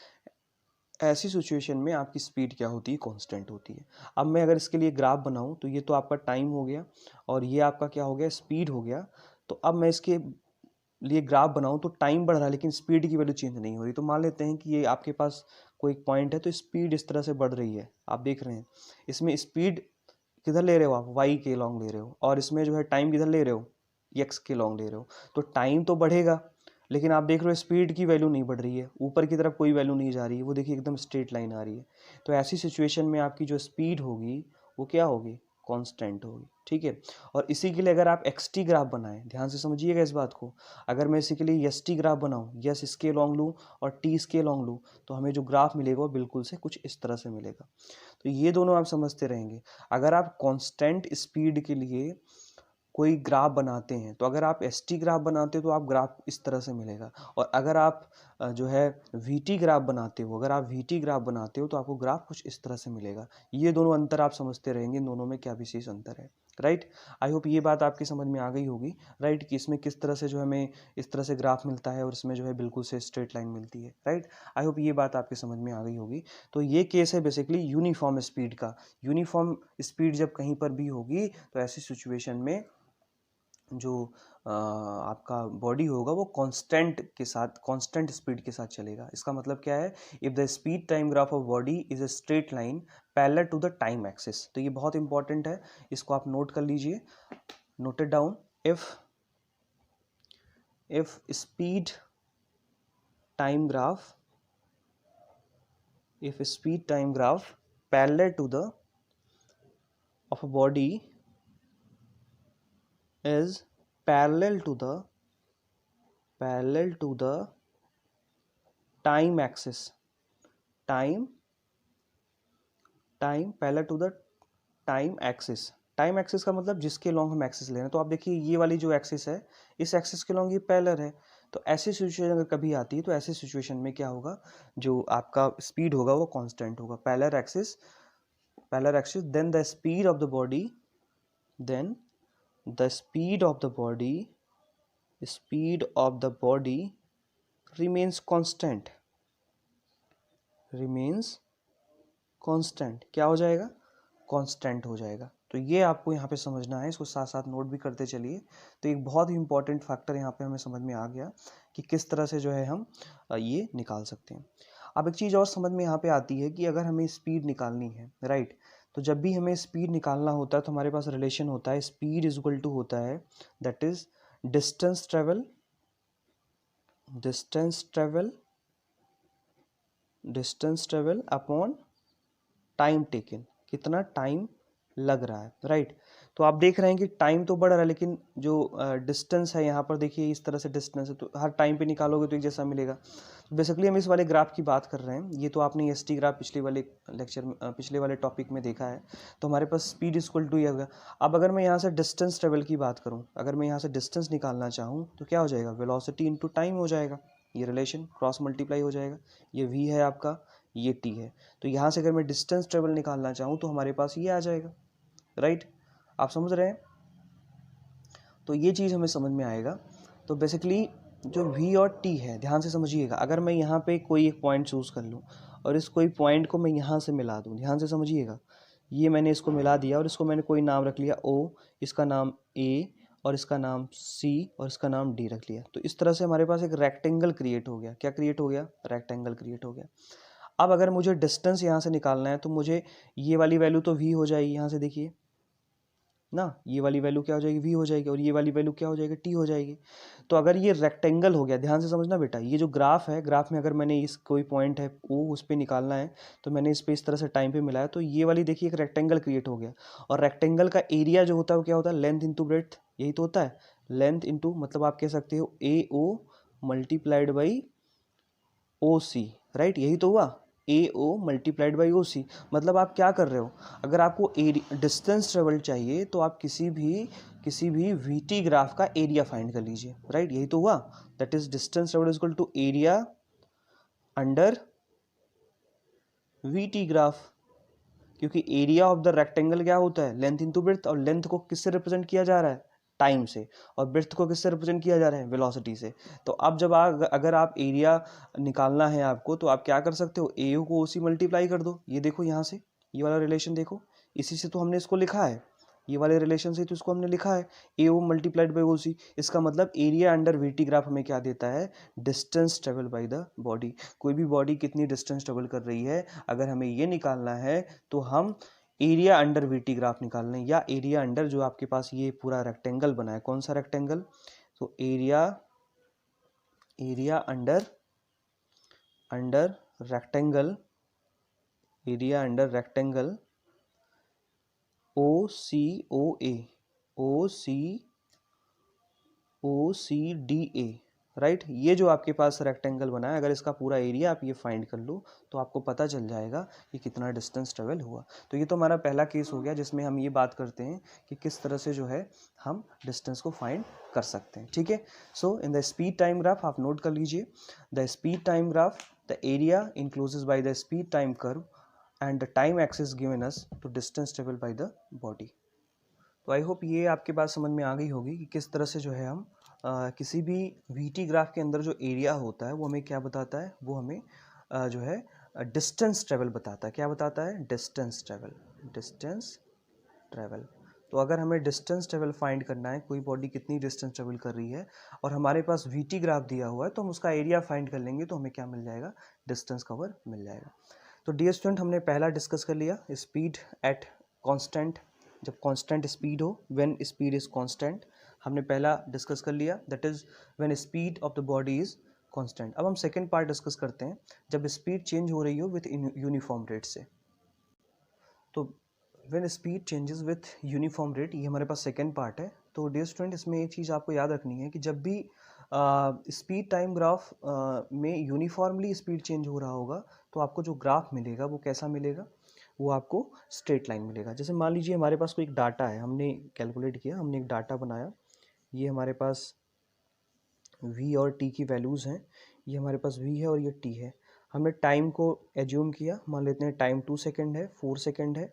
ऐसी सिचुएशन में आपकी स्पीड क्या होती है? कांस्टेंट होती है। अब मैं अगर इसके लिए ग्राफ बनाऊं तो ये तो आपका टाइम हो गया और ये आपका क्या हो गया? स्पीड हो गया। तो अब मैं इसके लिए ग्राफ बनाऊं तो टाइम बढ़ रहा है लेकिन स्पीड की वैल्यू चेंज नहीं हो रही। तो मान लेते हैं कि ये आपके पास कोई पॉइंट है तो स्पीड इस तरह से बढ़ रही है, आप देख रहे हैं। इसमें स्पीड किधर ले रहे हो आप? वाई के लॉन्ग ले रहे हो, और इसमें जो है टाइम किधर ले रहे हो? एक्स के लॉन्ग ले रहे हो। तो टाइम तो बढ़ेगा लेकिन आप देख रहे हो स्पीड की वैल्यू नहीं बढ़ रही है, ऊपर की तरफ कोई वैल्यू नहीं जा रही है, वो देखिए एकदम स्ट्रेट लाइन आ रही है। तो ऐसी सिचुएशन में आपकी जो स्पीड होगी वो क्या होगी? कांस्टेंट होगी, ठीक है। और इसी के लिए अगर आप एक्स टी ग्राफ बनाएं, ध्यान से समझिएगा इस बात को। अगर मैं इसी के लिए एस टी ग्राफ बनाऊं, यस इसके लॉन्ग लूँ और टी इसके लॉन्ग लूँ, तो हमें जो ग्राफ मिलेगा वो बिल्कुल से कुछ इस तरह से मिलेगा। तो ये दोनों आप समझते रहेंगे। अगर आप कांस्टेंट स्पीड के लिए कोई ग्राफ बनाते हैं तो अगर आप एस टी ग्राफ बनाते हो तो आप ग्राफ इस तरह से मिलेगा, और अगर आप जो है वी टी ग्राफ बनाते हो, अगर आप वी टी ग्राफ बनाते हो तो आपको ग्राफ कुछ इस तरह से मिलेगा। ये दोनों अंतर आप समझते रहेंगे, इन दोनों में क्या विशेष अंतर है, राइट। आई होप ये बात आपकी समझ में आ गई होगी, राइट, कि इसमें किस तरह से जो हमें इस तरह से ग्राफ मिलता है और इसमें जो है बिल्कुल से स्ट्रेट लाइन मिलती है, राइट। आई होप ये बात आपकी समझ में आ गई होगी। तो ये केस है बेसिकली यूनिफॉर्म स्पीड का। यूनिफॉर्म स्पीड जब कहीं पर भी होगी तो ऐसी सिचुएशन में जो आपका बॉडी होगा वो कांस्टेंट के साथ, कांस्टेंट स्पीड के साथ चलेगा। इसका मतलब क्या है? If the speed time graph of body is a straight line parallel to the time axis. तो ये बहुत इंपॉर्टेंट है, इसको आप नोट कर लीजिए, note it down. If speed time graph, if speed time graph parallel to the of a body is parallel to the time axis, time parallel to the time axis. Time axis का मतलब जिसके long हम axis ले रहे हैं। तो आप देखिए ये वाली जो एक्सिस है, इस एक्सिस के लॉन्ग ये पैरेलल है। तो ऐसी सिचुएशन अगर कभी आती है तो ऐसी सिचुएशन में क्या होगा? जो आपका स्पीड होगा वो कांस्टेंट होगा। Parallel axis, then the speed of the body, then the speed of the body remains constant, क्या हो जाएगा? कांस्टेंट हो जाएगा। तो ये आपको यहाँ पे समझना है, इसको साथ साथ नोट भी करते चलिए। तो एक बहुत ही इंपॉर्टेंट फैक्टर यहाँ पे हमें समझ में आ गया कि किस तरह से जो है हम ये निकाल सकते हैं। अब एक चीज़ और समझ में यहाँ पे आती है कि अगर हमें स्पीड निकालनी है, राइट, तो जब भी हमें स्पीड निकालना होता है तो हमारे पास रिलेशन होता है, स्पीड इज इक्वल टू होता है, that is distance travel upon time taken, कितना टाइम लग रहा है, राइट। तो आप देख रहे हैं कि टाइम तो बढ़ रहा है लेकिन जो डिस्टेंस है यहाँ पर देखिए इस तरह से डिस्टेंस है, तो हर टाइम पे निकालोगे तो एक जैसा मिलेगा। तो बेसिकली हम इस वाले ग्राफ की बात कर रहे हैं। ये तो आपने एस टी ग्राफ पिछले वाले लेक्चर में, पिछले वाले टॉपिक में देखा है। तो हमारे पास स्पीड इक्वल टू ये होगा। अब अगर मैं यहाँ से डिस्टेंस ट्रेवल की बात करूँ, अगर मैं यहाँ से डिस्टेंस निकालना चाहूँ तो क्या हो जाएगा? वेलोसिटी इंटू टाइम हो जाएगा, ये रिलेशन क्रॉस मल्टीप्लाई हो जाएगा। ये v है आपका, ये t है। तो यहाँ से अगर मैं डिस्टेंस ट्रेवल निकालना चाहूँ तो हमारे पास ये आ जाएगा, राइट। आप समझ रहे हैं? तो ये चीज़ हमें समझ में आएगा। तो बेसिकली जो v और t है, ध्यान से समझिएगा। अगर मैं यहाँ पे कोई एक पॉइंट चूज़ कर लूँ और इस कोई पॉइंट को मैं यहाँ से मिला दूँ, ध्यान से समझिएगा। ये मैंने इसको मिला दिया और इसको मैंने कोई नाम रख लिया o, इसका नाम a और इसका नाम c और इसका नाम d रख लिया। तो इस तरह से हमारे पास एक रेक्टेंगल क्रिएट हो गया। क्या क्रिएट हो गया? रेक्टेंगल क्रिएट हो गया। अब अगर मुझे डिस्टेंस यहाँ से निकालना है तो मुझे ये वाली वैल्यू तो v हो जाएगी, यहाँ से देखिए ना, ये वाली वैल्यू क्या हो जाएगी, v हो जाएगी, और ये वाली वैल्यू क्या हो जाएगी, t हो जाएगी। तो अगर ये रेक्टेंगल हो गया, ध्यान से समझना बेटा, ये जो ग्राफ है, ग्राफ में अगर मैंने इस कोई पॉइंट है o उस पर निकालना है, तो मैंने इस पे इस तरह से टाइम पे मिलाया, तो ये वाली देखिए एक रेक्टेंगल क्रिएट हो गया। और रेक्टेंगल का एरिया जो होता है वो क्या होता है, लेंथ इंटू ब्रेड्थ, यही तो होता है, लेंथ इंटू, मतलब आप कह सकते हो A O multiplied by O C, right, यही तो हुआ, ए ओ मल्टीप्लाइड बाई ओ सी। मतलब आप क्या कर रहे हो, अगर आपको डिस्टेंस ट्रेवल चाहिए तो आप किसी भी वी टी ग्राफ का एरिया फाइंड कर लीजिए, राइट, यही तो हुआ, that is distance travel is equal to area under V T graph. क्योंकि एरिया ऑफ द रेक्टेंगल क्या होता है, लेंथ इंटू ब्रेड्थ, और लेंथ को किससे रिप्रेजेंट किया जा रहा है, टाइम से, और ब्रेड्थ को किससे रिप्रेजेंट किया जा रहा है, वेलोसिटी से। तो अब जब अगर आप एरिया निकालना है आपको, तो आप क्या कर सकते हो, ए को ओ सी मल्टीप्लाई कर दो, ये देखो यहाँ से, ये वाला रिलेशन देखो, इसी से तो हमने इसको लिखा है, ये वाले रिलेशन से तो इसको हमने लिखा है, ए ओ मल्टीप्लाइड बाई ओ सी। इसका मतलब area under V T graph हमें क्या देता है, distance travel by the body. कोई भी बॉडी कितनी डिस्टेंस ट्रेवल कर रही है, अगर हमें ये निकालना है तो हम area under V T graph निकाल लें, या एरिया अंडर जो आपके पास ये पूरा रेक्टेंगल बना है, कौन सा रेक्टेंगल, तो area under rectangle, area under rectangle O C O A, O C D A, right. ये जो आपके पास रेक्टेंगल बना है, अगर इसका पूरा एरिया आप ये फाइंड कर लो तो आपको पता चल जाएगा कि कितना डिस्टेंस ट्रेवल हुआ। तो ये तो हमारा पहला केस हो गया जिसमें हम ये बात करते हैं कि किस तरह से जो है हम डिस्टेंस को फाइंड कर सकते हैं, ठीक है। So in the speed time graph आप नोट कर लीजिए, the speed time graph, the area encloses by the speed time curve and the time axis given us to distance travel by the body. तो I hope ये आपके पास समझ में आ गई होगी कि किस तरह से जो है हम किसी भी वीटी ग्राफ के अंदर जो एरिया होता है वो हमें क्या बताता है, वो हमें जो है डिस्टेंस ट्रेवल बताता है। क्या बताता है, डिस्टेंस ट्रेवल। तो अगर हमें डिस्टेंस ट्रेवल फाइंड करना है, कोई बॉडी कितनी डिस्टेंस ट्रेवल कर रही है और हमारे पास वीटी ग्राफ दिया हुआ है, तो हम उसका एरिया फाइंड कर लेंगे, तो हमें क्या मिल जाएगा, डिस्टेंस कवर मिल जाएगा। तो डियर स्टूडेंट, हमने पहला डिस्कस कर लिया स्पीड एट कांस्टेंट, जब कांस्टेंट स्पीड हो, व्हेन स्पीड इज कांस्टेंट, हमने पहला डिस्कस कर लिया, that is when speed of the body is constant. अब हम सेकंड पार्ट डिस्कस करते हैं, जब स्पीड चेंज हो रही हो विथ यूनिफॉर्म रेट से। तो when speed changes with uniform rate, ये हमारे पास सेकंड पार्ट है। तो डियर स्टूडेंट, इसमें एक चीज़ आपको याद रखनी है कि जब भी स्पीड टाइम ग्राफ में यूनिफॉर्मली स्पीड चेंज हो रहा होगा, तो आपको जो ग्राफ मिलेगा वो कैसा मिलेगा, वो आपको स्ट्रेट लाइन मिलेगा। जैसे मान लीजिए हमारे पास कोई एक डाटा है, हमने कैलकुलेट किया, हमने एक डाटा बनाया, ये हमारे पास v और t की वैल्यूज़ हैं, ये हमारे पास v है और ये t है। हमने टाइम को एज्यूम किया, मान लेते हैं टाइम 2 सेकेंड है, 4 सेकेंड है,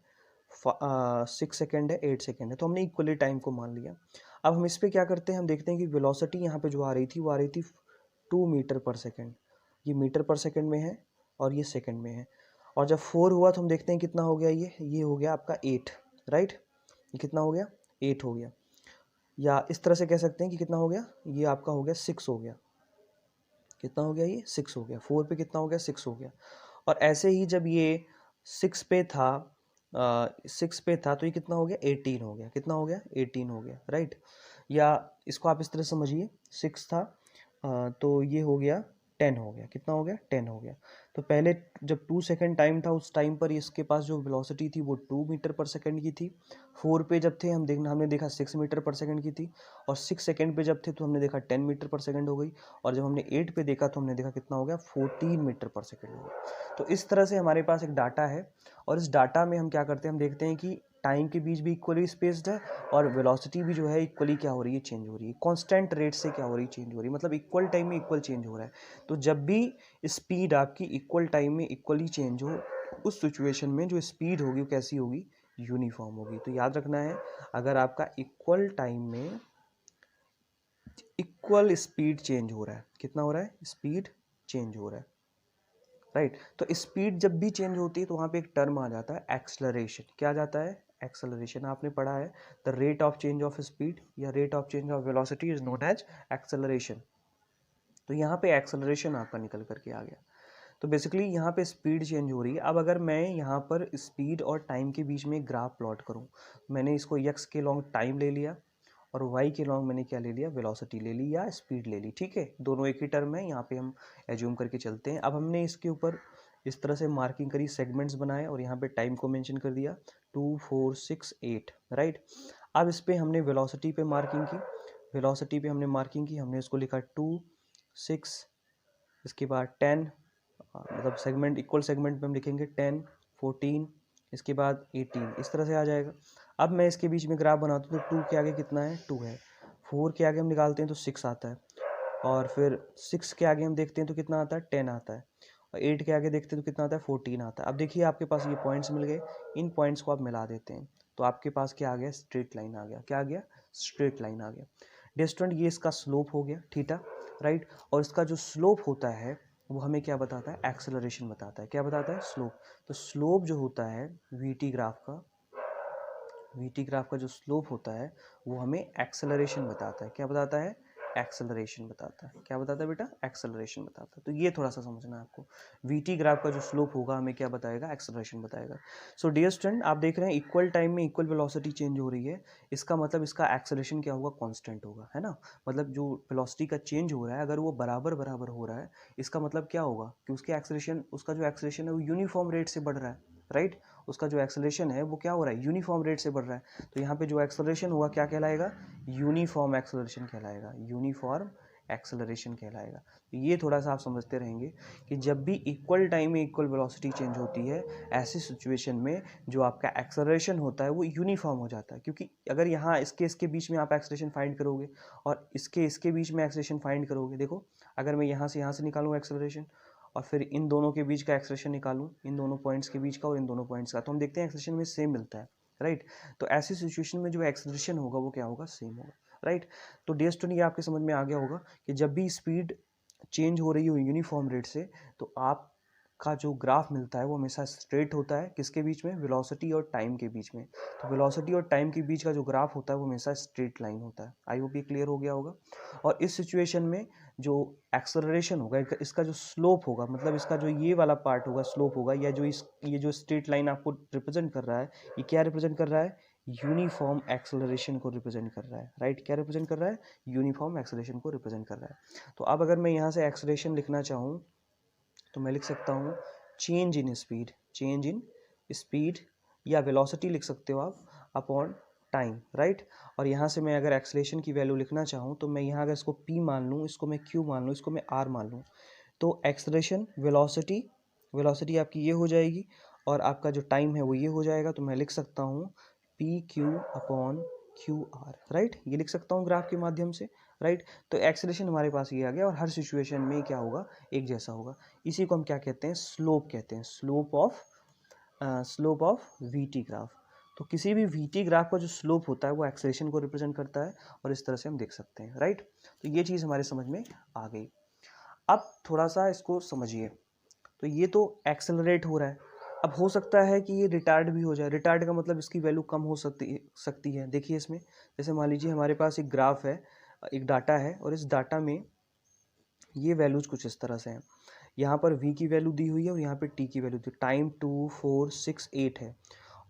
6 सेकेंड है, 8 सेकेंड है, तो हमने इक्वली टाइम को मान लिया। अब हम इस पर क्या करते हैं, हम देखते हैं कि वेलोसिटी यहाँ पे जो आ रही थी वो आ रही थी 2 मीटर पर सेकेंड, ये मीटर पर सेकेंड में है और ये सेकेंड में है। और जब 4 हुआ तो हम देखते हैं कितना हो गया, ये हो गया आपका 8, राइट, ये कितना हो गया, 8 हो गया। या इस तरह से कह सकते हैं कि कितना हो गया, ये आपका हो गया 6 हो गया, कितना हो गया, ये 6 हो गया, 4 पे कितना हो गया, 6 हो गया। और ऐसे ही जब ये 6 पे था 6 पे था तो ये कितना हो गया, 18 हो गया, कितना हो गया, 18 हो गया, राइट। या इसको आप इस तरह समझिए, 6 था तो ये हो गया 10 हो गया, कितना हो गया, 10 हो गया। तो पहले जब 2 सेकेंड टाइम था उस टाइम पर इसके पास जो वेलोसिटी थी वो 2 मीटर पर सेकेंड की थी। 4 पे जब थे हमने देखा 6 मीटर पर सेकेंड की थी, और 6 सेकेंड पे जब थे तो हमने देखा 10 मीटर पर सेकेंड हो गई, और जब हमने 8 पे देखा तो हमने देखा कितना हो गया, 14 मीटर पर सेकेंड हो गया। तो इस तरह से हमारे पास एक डाटा है, और इस डाटा में हम क्या करते हैं, हम देखते हैं कि टाइम के बीच भी इक्वली स्पेस्ड है, और वेलोसिटी भी जो है इक्वली क्या हो रही है, चेंज हो रही है, कांस्टेंट रेट से क्या हो रही है, चेंज हो रही है, मतलब इक्वल टाइम में इक्वल चेंज हो रहा है। तो जब भी स्पीड आपकी इक्वल टाइम में इक्वली चेंज हो, उस सिचुएशन में जो स्पीड होगी वो कैसी होगी, यूनिफॉर्म होगी। तो याद रखना है, अगर आपका इक्वल टाइम में इक्वल स्पीड चेंज हो रहा है, कितना हो रहा है, स्पीड चेंज हो रहा है, राइट। तो स्पीड जब भी चेंज होती है तो वहाँ पे एक टर्म आ जाता है एक्सेलरेशन। क्या आ जाता है, एक्सेलरेशन। आपने पढ़ा है the rate of change of speed या rate of change of velocity is known as acceleration. तो यहाँ पे एक्सेलरेशन आपका निकल करके आ गया। तो बेसिकली यहाँ पे स्पीड चेंज हो रही है। अब अगर मैं यहाँ पर स्पीड और टाइम के बीच में ग्राफ प्लॉट करूँ, मैंने इसको x के लॉन्ग टाइम ले लिया और y के लॉन्ग मैंने क्या ले लिया, वेलोसिटी ले ली या स्पीड ले ली, ठीक है, दोनों एक ही टर्म है, यहाँ पे हम एज्यूम करके चलते हैं। अब हमने इसके ऊपर इस तरह से मार्किंग करी, सेगमेंट्स बनाए और यहाँ पे टाइम को मेंशन कर दिया 2 4 6 8, राइट। अब इस पे हमने वेलोसिटी पे मार्किंग की, वेलोसिटी पे हमने मार्किंग की, हमने इसको लिखा 2 6, इसके बाद 10, मतलब सेगमेंट इक्वल सेगमेंट पे हम लिखेंगे 10 14, इसके बाद 18, इस तरह से आ जाएगा। अब मैं इसके बीच में ग्राफ बनाता हूँ तो 2 के आगे कितना है, 2 है, 4 के आगे हम निकालते हैं तो 6 आता है, और फिर 6 के आगे हम देखते हैं तो कितना आता है, 10 आता है, और 8 के आगे देखते हैं तो कितना आता है, 14 आता है। अब देखिए आपके पास ये पॉइंट्स मिल गए, इन पॉइंट्स को आप मिला देते हैं तो आपके पास क्या आ गया, स्ट्रेट लाइन आ गया। क्या आ गया, स्ट्रेट लाइन आ गया। डिस्टेंट ये इसका स्लोप हो गया थीटा, राइट। और इसका जो स्लोप होता है वो हमें क्या बताता है, एक्सेलरेशन बताता है। क्या बताता है, स्लोप। तो स्लोप जो होता है वीटी ग्राफ का जो स्लोप होता है वो हमें एक्सेलरेशन बताता है। क्या बताता है, एक्सेलरेशन बताता है। क्या बताता है बेटा, एक्सेलरेशन बताता है। तो ये थोड़ा सा समझना है आपको, वीटी ग्राफ का जो स्लोप होगा हमें क्या बताएगा, एक्सेलरेशन बताएगा। सो डियर स्टूडेंट, आप देख रहे हैं इक्वल टाइम में इक्वल वेलोसिटी चेंज हो रही है, इसका मतलब इसका एक्सेलरेशन क्या होगा, कांस्टेंट होगा, है ना। मतलब जो वेलोसिटी का चेंज हो रहा है अगर वो बराबर बराबर हो रहा है, इसका मतलब क्या होगा कि उसके एक्सेलरेशन, उसका जो एक्सेलरेशन है वो यूनिफॉर्म रेट से बढ़ रहा है, राइट। उसका जो एक्सेलरेशन है वो क्या हो रहा है, यूनिफॉर्म रेट से बढ़ रहा है। तो यहाँ पे जो एक्सेलरेशन हुआ क्या कहलाएगा, यूनिफॉर्म एक्सेलरेशन कहलाएगा, यूनिफॉर्म एक्सेलरेशन कहलाएगा। तो ये थोड़ा सा आप समझते रहेंगे कि जब भी इक्वल टाइम में इक्वल वेलोसिटी चेंज होती है, ऐसी सिचुएशन में जो आपका एक्सेलरेशन होता है वो यूनिफॉर्म हो जाता है। क्योंकि अगर यहाँ इसके बीच में आप एक्सेलरेशन फाइंड करोगे और इसके बीच में एक्सेलरेशन फाइंड करोगे, देखो अगर मैं यहाँ से निकालूँ एक्सेलरेशन और फिर इन दोनों के बीच का एक्सेलरेशन निकालूं, इन दोनों पॉइंट्स के बीच का और इन दोनों पॉइंट्स का, तो हम देखते हैं एक्सेलरेशन में सेम मिलता है, राइट। तो ऐसी सिचुएशन में जो एक्सेलरेशन होगा वो क्या होगा, सेम होगा, राइट। तो डियर स्टूडेंट, ये आपके समझ में आ गया होगा कि जब भी स्पीड चेंज हो रही हो यूनिफॉर्म रेट से तो आपका जो ग्राफ मिलता है वो हमेशा स्ट्रेट होता है। किसके बीच में, वेलोसिटी और टाइम के बीच में। तो वेलोसिटी और टाइम के बीच का जो ग्राफ होता है वो हमेशा स्ट्रेट लाइन होता है। आई होप ये क्लियर हो गया होगा। और इस सिचुएशन में जो एक्सेलरेशन होगा, इसका जो स्लोप होगा, मतलब इसका जो ये वाला पार्ट होगा स्लोप होगा, या जो ये जो स्ट्रेट लाइन आपको रिप्रेजेंट कर रहा है, ये क्या रिप्रेजेंट कर रहा है, यूनिफॉर्म एक्सेलरेशन को रिप्रेजेंट कर रहा है, राइट। क्या रिप्रेजेंट कर रहा है, यूनिफॉर्म एक्सेलरेशन को रिप्रेजेंट कर रहा है। तो अब अगर मैं यहाँ से एक्सेलरेशन लिखना चाहूँ तो मैं लिख सकता हूँ change in speed, change in speed, या वेलोसिटी लिख सकते हो आप, अपॉन टाइम, राइट। और यहाँ से मैं अगर एक्सेलरेशन की वैल्यू लिखना चाहूँ तो मैं यहाँ अगर इसको p मान लूँ, इसको मैं q मान लूँ, इसको मैं r मान लूँ, तो एक्सेलरेशन वेलोसिटी आपकी ये हो जाएगी और आपका जो टाइम है वो ये हो जाएगा। तो मैं लिख सकता हूँ P Q upon Q R, right. ये लिख सकता हूँ ग्राफ के माध्यम से, राइट। तो एक्सेलरेशन हमारे पास ये आ गया और हर सिचुएशन में क्या होगा, एक जैसा होगा। इसी को हम क्या कहते हैं, स्लोप कहते हैं, स्लोप ऑफ वीटी ग्राफ। तो किसी भी वीटी ग्राफ का जो स्लोप होता है वो एक्सेलरेशन को रिप्रेजेंट करता है और इस तरह से हम देख सकते हैं, राइट। तो ये चीज़ हमारे समझ में आ गई। अब थोड़ा सा इसको समझिए। तो ये तो एक्सेलरेट हो रहा है, अब हो सकता है कि ये रिटार्ड भी हो जाए। रिटार्ड का मतलब इसकी वैल्यू कम हो सकती है। देखिए इसमें, जैसे मान लीजिए हमारे पास एक ग्राफ है, एक डाटा है, और इस डाटा में ये वैल्यूज कुछ इस तरह से हैं। यहाँ पर v की वैल्यू दी हुई है और यहाँ पे t की वैल्यू दी, टाइम 2 4 6 8 है।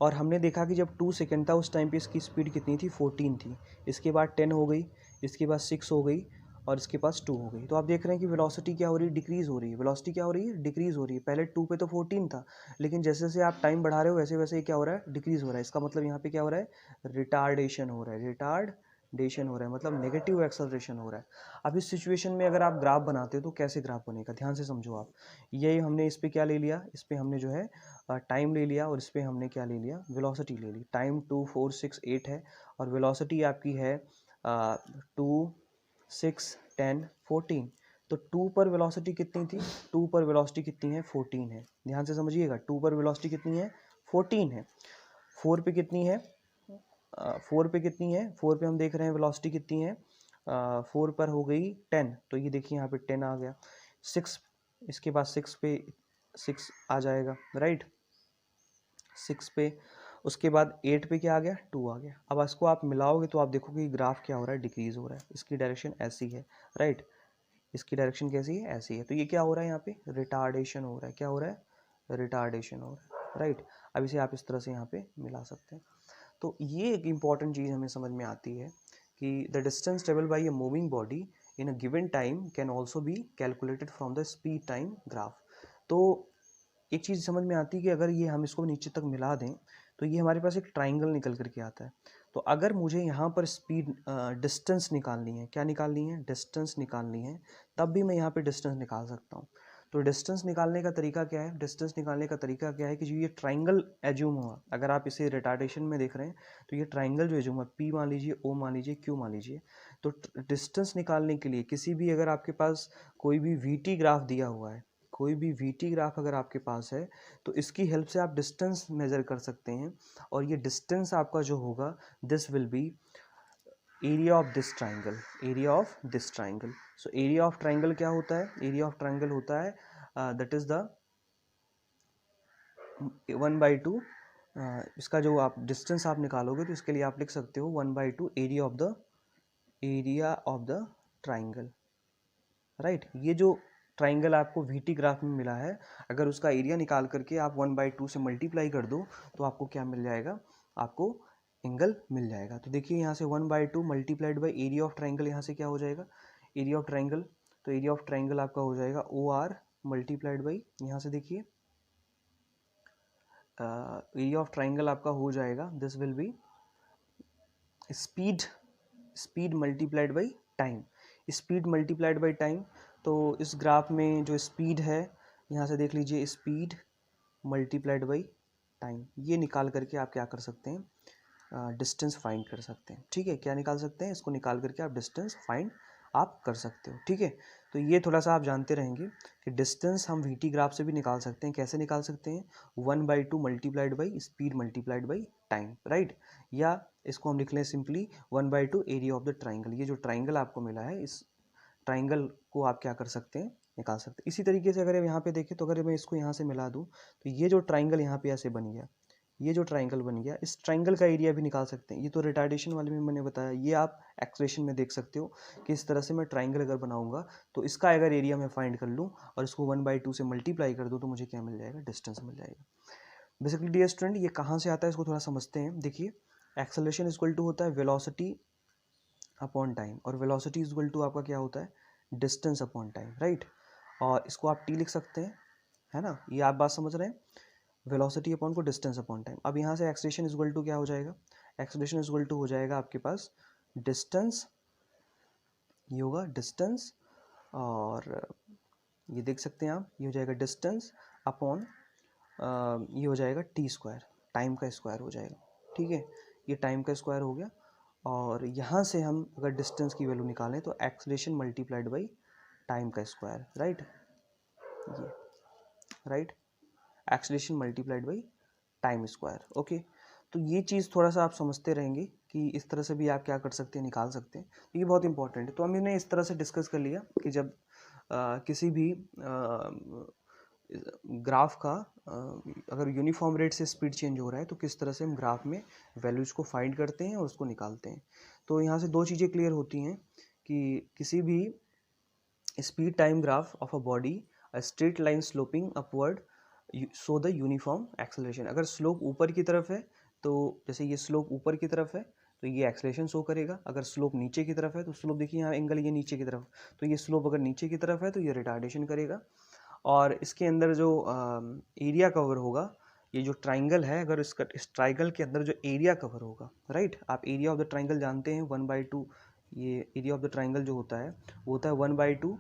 और हमने देखा कि जब 2 सेकेंड था उस टाइम पे इसकी स्पीड कितनी थी, 14 थी। इसके बाद 10 हो गई, इसके बाद 6 हो गई और इसके पास 2 हो गई। तो आप देख रहे हैं कि वेलोसिटी क्या हो रही है, डिक्रीज़ हो रही है। वेलोसिटी क्या हो रही है, डिक्रीज़ हो रही है। पहले 2 पे तो 14 था, लेकिन जैसे जैसे आप टाइम बढ़ा रहे हो वैसे वैसे क्या हो रहा है, डिक्रीज़ हो रहा है। इसका मतलब यहाँ पे क्या हो रहा है, रिटार्डेशन हो रहा है, रिटार्डेशन हो रहा है, मतलब नेगेटिव एक्सेलरेशन हो रहा है। अब इस सिचुएशन में अगर आप ग्राफ बनाते हो तो कैसे ग्राफ बनेगा, ध्यान से समझो आप। ये हमने इस पे क्या ले लिया, इस पे हमने जो है टाइम ले लिया और इस पे हमने क्या ले लिया, वेलोसिटी ले ली। टाइम 2 4 6 8 है और वेलोसिटी आपकी है 2 6 10 14। तो 2 पर वेलोसिटी कितनी थी, 2 पर वेलोसिटी कितनी है, 14 है। ध्यान से समझिएगा, 2 पर वेलोसिटी कितनी है, 14 है। 4 पे कितनी है, 4 पे कितनी है, 4 पे हम देख रहे हैं वेलोसिटी कितनी है, 4 पर हो गई 10। तो ये देखिए यहाँ पे 10 आ गया। 6, इसके बाद 6 पे 6 आ जाएगा, राइट। 6 पे, उसके बाद 8 पे क्या आ गया, 2 आ गया। अब इसको आप मिलाओगे तो आप देखोगे ग्राफ क्या हो रहा है, डिक्रीज हो रहा है। इसकी डायरेक्शन ऐसी है, राइट। इसकी डायरेक्शन कैसी है, ऐसी है। तो ये क्या हो रहा है यहाँ पे, रिटार्डेशन हो रहा है। क्या हो रहा है, रिटार्डेशन हो रहा है, राइट। अब इसे आप इस तरह से यहाँ पे मिला सकते हैं। तो ये एक इम्पॉर्टेंट चीज़ हमें समझ में आती है कि the distance travel by a moving body in a given time can also be calculated from the speed time graph. तो एक चीज़ समझ में आती है कि अगर ये हम इसको नीचे तक मिला दें तो ये हमारे पास एक ट्राइंगल निकल करके आता है। तो अगर मुझे यहाँ पर स्पीड डिस्टेंस निकालनी है, क्या निकालनी है, डिस्टेंस निकालनी है, तब भी मैं यहाँ पे डिस्टेंस निकाल सकता हूँ। तो डिस्टेंस निकालने का तरीका क्या है, डिस्टेंस निकालने का तरीका क्या है कि जो ये ट्राइंगल एज्यूम हुआ, अगर आप इसे रिटार्डेशन में देख रहे हैं तो ये ट्राइंगल जो एज्यूम हुआ, पी मान लीजिए, ओ मान लीजिए, क्यू मान लीजिए। तो डिस्टेंस निकालने के लिए किसी भी, अगर आपके पास कोई भी वीटी ग्राफ दिया हुआ है, कोई भी वीटी ग्राफ अगर आपके पास है तो इसकी हेल्प से आप डिस्टेंस मेजर कर सकते हैं। और ये डिस्टेंस आपका जो होगा, this will be area of this triangle, area of this triangle. So area of triangle क्या होता है, एरिया ऑफ ट्राइंगल होता है दैट इज द 1/2। इसका जो आप डिस्टेंस आप निकालोगे तो इसके लिए आप लिख सकते हो 1/2 area of the triangle, right. ये जो ट्राइंगल आपको वीटी ग्राफ में मिला है, अगर उसका एरिया निकाल करके आप 1/2 से मल्टीप्लाई कर दो तो आपको क्या मिल जाएगा, आपको एंगल मिल जाएगा। तो देखिए यहाँ से 1/2 multiplied by area of triangle, यहाँ से क्या हो जाएगा, एरिया ऑफ ट्राइंगल। तो एरिया ऑफ ट्राइंगल आपका हो जाएगा OR मल्टीप्लाइड बाई, यहाँ से देखिए एरिया ऑफ ट्राइंगल आपका हो जाएगा, this will be speed multiplied by time, speed multiplied by time. तो इस ग्राफ में जो स्पीड है, यहाँ से देख लीजिए, स्पीड मल्टीप्लाइड बाई टाइम, ये निकाल करके आप क्या कर सकते हैं, डिस्टेंस फाइंड कर सकते हैं। ठीक है, क्या निकाल सकते हैं, इसको निकाल करके आप डिस्टेंस फाइंड आप कर सकते हो। ठीक है, तो ये थोड़ा सा आप जानते रहेंगे कि डिस्टेंस हम वीटी ग्राफ से भी निकाल सकते हैं। कैसे निकाल सकते हैं, 1/2 multiplied by speed multiplied by time, right. या इसको हम लिख लें simply 1/2 area of the triangle. ये जो ट्राइंगल आपको मिला है, इस ट्राइंगल को आप क्या कर सकते हैं, निकाल सकते हैं। इसी तरीके से अगर हम यहाँ पे देखें तो अगर मैं इसको यहाँ से मिला दूँ तो ये जो ट्राइंगल यहाँ पे ऐसे बन गया, ये जो ट्राइंगल बन गया, इस ट्राइंगल का एरिया भी निकाल सकते हैं। ये तो रिटार्डेशन वाले में मैंने बताया, ये आप एक्सप्रेशन में देख सकते हो कि इस तरह से मैं ट्राइंगल अगर बनाऊंगा तो इसका अगर एरिया मैं फाइंड कर लूँ और इसको 1/2 से मल्टीप्लाई कर दूँ तो मुझे क्या मिल जाएगा, डिस्टेंस मिल जाएगा। बेसिकली डियर स्टूडेंट, ये कहाँ से आता है इसको थोड़ा समझते हैं। देखिए, एक्सेलरेशन इक्वल टू होता है वेलोसिटी अपॉन टाइम, और वेलोसिटी इक्वल टू आपका क्या होता है, डिस्टेंस अपॉन टाइम, राइट। और इसको आप टी लिख सकते हैं, है ना, ये आप बात समझ रहे हैं, वेलोसिटी अपॉन को डिस्टेंस अपॉन टाइम। अब यहाँ से एक्सेलरेशन इक्वल टू क्या हो जाएगा, एक्सेलरेशन इक्वल टू हो जाएगा आपके पास डिस्टेंस, ये होगा डिस्टेंस, और ये देख सकते हैं आप, ये हो जाएगा डिस्टेंस अपॉन ये हो जाएगा टी स्क्वायर, टाइम का स्क्वायर हो जाएगा। ठीक है, ये टाइम का स्क्वायर हो गया। और यहाँ से हम अगर डिस्टेंस की वैल्यू निकालें तो एक्सेलरेशन मल्टीप्लाइड बाई टाइम का स्क्वायर, राइट, ये right, acceleration multiplied by time square. Okay, तो ये चीज़ थोड़ा सा आप समझते रहेंगे कि इस तरह से भी आप क्या कर सकते हैं, निकाल सकते हैं। ये बहुत इंपॉर्टेंट है। तो हमने इस तरह से डिस्कस कर लिया कि जब किसी भी ग्राफ का अगर यूनिफॉर्म रेट से स्पीड चेंज हो रहा है तो किस तरह से हम ग्राफ में वैल्यूज़ को फाइंड करते हैं और उसको निकालते हैं। तो यहाँ से दो चीज़ें क्लियर होती हैं कि किसी भी speed time graph of a body, a straight line sloping upward show the uniform acceleration. अगर स्लोप ऊपर की तरफ है तो जैसे ये स्लोप ऊपर की तरफ है तो ये एक्सेलरेशन शो करेगा। अगर स्लोप नीचे की तरफ है तो स्लोप देखिए यहाँ एंगल ये नीचे की तरफ, तो ये स्लोप अगर नीचे की तरफ है तो ये रिटार्डेशन करेगा। और इसके अंदर जो एरिया कवर होगा, ये जो ट्राइंगल है, अगर इसका इस ट्राइंगल के अंदर जो एरिया कवर होगा, राइट, आप एरिया ऑफ द ट्राइंगल जानते हैं 1/2, ये एरिया ऑफ द ट्राइंगल जो होता है वो होता है 1/2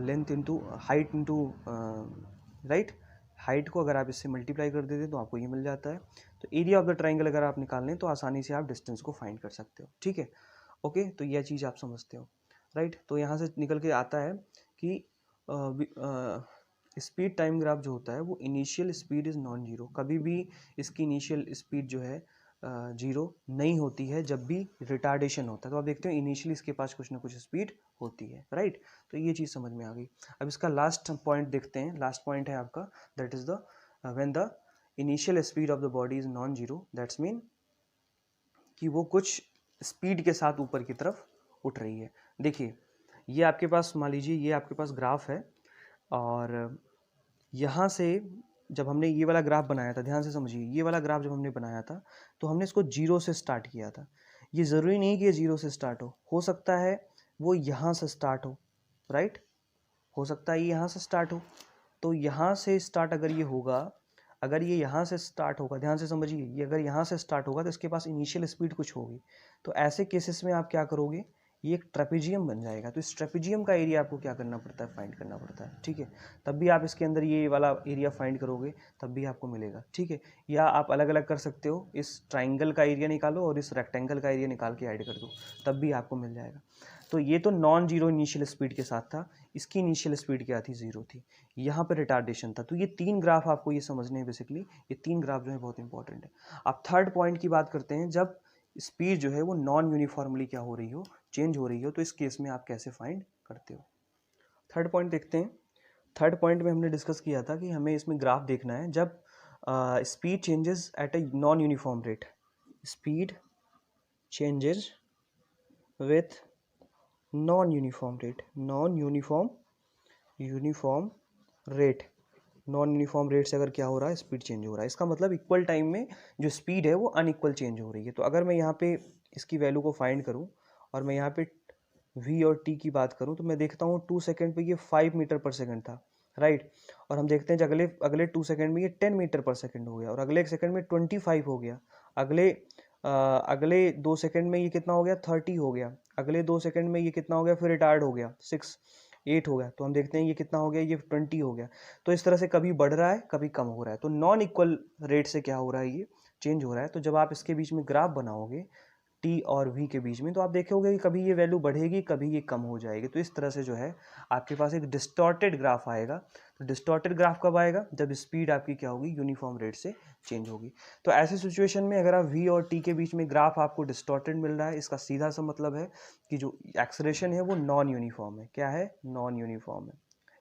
length into height into, right, height को अगर आप इससे मल्टीप्लाई कर देते तो आपको ये मिल जाता है। तो एरिया ऑफ द ट्राइंगल अगर आप निकाल लें तो आसानी से आप डिस्टेंस को फाइंड कर सकते हो। ठीक है, ओके, तो यह चीज़ आप समझते हो, राइट। तो यहाँ से निकल के आता है कि स्पीड टाइम ग्राफ जो होता है वो initial speed is non zero, कभी भी इसकी इनिशियल स्पीड जो है जीरो नहीं होती है जब भी रिटार्डेशन होता है। तो आप देखते हो इनिशियली इसके पास कुछ ना कुछ स्पीड होती है, राइट। तो ये चीज़ समझ में आ गई। अब इसका लास्ट पॉइंट देखते हैं, लास्ट पॉइंट है आपका, that is the when the initial speed of the body is non zero, that's mean कि वो कुछ स्पीड के साथ ऊपर की तरफ उठ रही है। देखिए, ये आपके पास मान लीजिए ये आपके पास ग्राफ है, और यहाँ से जब हमने ये वाला ग्राफ बनाया था, ध्यान से समझिए, ये वाला ग्राफ जब हमने बनाया था तो हमने इसको जीरो से स्टार्ट किया था। ये ज़रूरी नहीं कि ये जीरो से स्टार्ट हो सकता है वो यहाँ से स्टार्ट हो, राइट, हो सकता है ये यहाँ से स्टार्ट हो। तो यहाँ से स्टार्ट अगर ये होगा, अगर ये यहाँ से स्टार्ट होगा, ध्यान से समझिए, ये अगर यहाँ से स्टार्ट होगा तो इसके पास इनिशियल स्पीड कुछ होगी। तो ऐसे केसेस में आप क्या करोगे, ये एक ट्रेपेजियम बन जाएगा। तो इस ट्रेपेजियम का एरिया आपको क्या करना पड़ता है, फाइंड करना पड़ता है, ठीक है। तब भी आप इसके अंदर ये वाला एरिया फाइंड करोगे तब भी आपको मिलेगा, ठीक है। या आप अलग अलग कर सकते हो, इस ट्राइंगल का एरिया निकालो और इस रेक्टेंगल का एरिया निकाल के ऐड कर दो, तब भी आपको मिल जाएगा। तो ये तो नॉन जीरो इनिशियल स्पीड के साथ था, इसकी इनिशियल स्पीड क्या थी, जीरो थी। यहाँ पर रिटार्डेशन था। तो ये तीन ग्राफ आपको ये समझने हैं बेसिकली, ये तीन ग्राफ जो है बहुत इंपॉर्टेंट है। अब थर्ड पॉइंट की बात करते हैं, जब स्पीड जो है वो नॉन यूनिफॉर्मली क्या हो रही हो, चेंज हो रही हो, तो इस केस में आप कैसे फाइंड करते हो। थर्ड पॉइंट देखते हैं। थर्ड पॉइंट में हमने डिस्कस किया था कि हमें इसमें ग्राफ देखना है जब speed changes at a non uniform rate, speed changes with non uniform rate, non uniform rate, non uniform rate से अगर क्या हो रहा है, स्पीड चेंज हो रहा है, इसका मतलब इक्वल टाइम में जो स्पीड है वो अनइक्वल चेंज हो रही है। तो अगर मैं यहाँ पे इसकी वैल्यू को फाइंड करूँ और मैं यहाँ पे v और t की बात करूँ तो मैं देखता हूँ 2 सेकंड पे ये 5 मीटर पर सेकंड था, राइट। और हम देखते हैं कि अगले अगले 2 सेकंड में ये 10 मीटर पर सेकंड हो गया, और अगले 1 सेकंड में 25 हो गया, अगले 2 सेकंड में ये कितना हो गया, 30 हो गया, अगले 2 सेकंड में ये कितना हो गया, फिर रिटार्ड हो गया, 6 8 हो गया। तो हम देखते हैं ये कितना हो गया, ये 20 हो गया। तो इस तरह से कभी बढ़ रहा है कभी कम हो रहा है। तो नॉन इक्वल रेट से क्या हो रहा है, ये चेंज हो रहा है। तो जब आप इसके बीच में ग्राफ बनाओगे टी और वी के बीच में, तो आप देखोगे कि कभी ये वैल्यू बढ़ेगी कभी ये कम हो जाएगी। तो इस तरह से जो है आपके पास एक डिस्टॉर्टेड ग्राफ आएगा। तो डिस्टॉर्टेड ग्राफ कब आएगा, जब स्पीड आपकी क्या होगी, यूनिफॉर्म रेट से चेंज होगी। तो ऐसे सिचुएशन में अगर आप वी और टी के बीच में ग्राफ आपको डिस्टॉर्टेड मिल रहा है, इसका सीधा सा मतलब है कि जो एक्सेलरेशन है वो नॉन यूनिफॉर्म है। क्या है, नॉन यूनिफॉर्म है,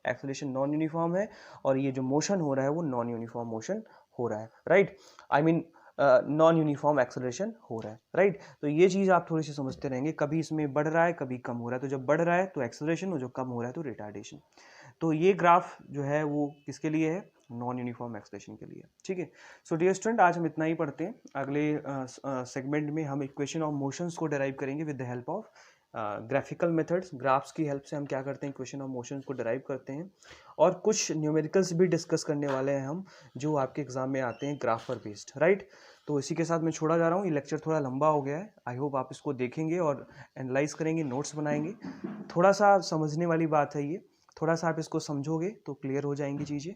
एक्सेलरेशन नॉन यूनिफॉर्म है, और ये जो मोशन हो रहा है वो नॉन यूनिफॉर्म मोशन हो रहा है, right, I mean non uniform acceleration हो रहा है, राइट। तो ये चीज़ आप थोड़ी सी समझते रहेंगे, कभी इसमें बढ़ रहा है कभी कम हो रहा है। तो जब बढ़ रहा है तो एक्सेलरेशन, और जो कम हो रहा है तो रिटार्डेशन। तो ये ग्राफ जो है वो किसके लिए है, नॉन यूनिफॉर्म एक्सेलरेशन के लिए, ठीक है। सो डियर स्टूडेंट, आज हम इतना ही पढ़ते हैं। अगले सेगमेंट में हम इक्वेशन ऑफ मोशंस को डिराइव करेंगे with the help of graphical methods. Graphs की हेल्प से हम क्या करते हैं, इक्वेशन ऑफ मोशंस को डिराइव करते हैं, और कुछ न्यूमेरिकल्स भी डिस्कस करने वाले हैं हम, जो आपके एग्जाम में आते हैं ग्राफ पर बेस्ड, राइट। तो इसी के साथ मैं छोड़ा जा रहा हूँ, ये लेक्चर थोड़ा लंबा हो गया है। आई होप आप इसको देखेंगे और एनालाइज करेंगे, नोट्स बनाएंगे। थोड़ा सा समझने वाली बात है ये, थोड़ा सा आप इसको समझोगे तो क्लियर हो जाएंगी चीज़ें।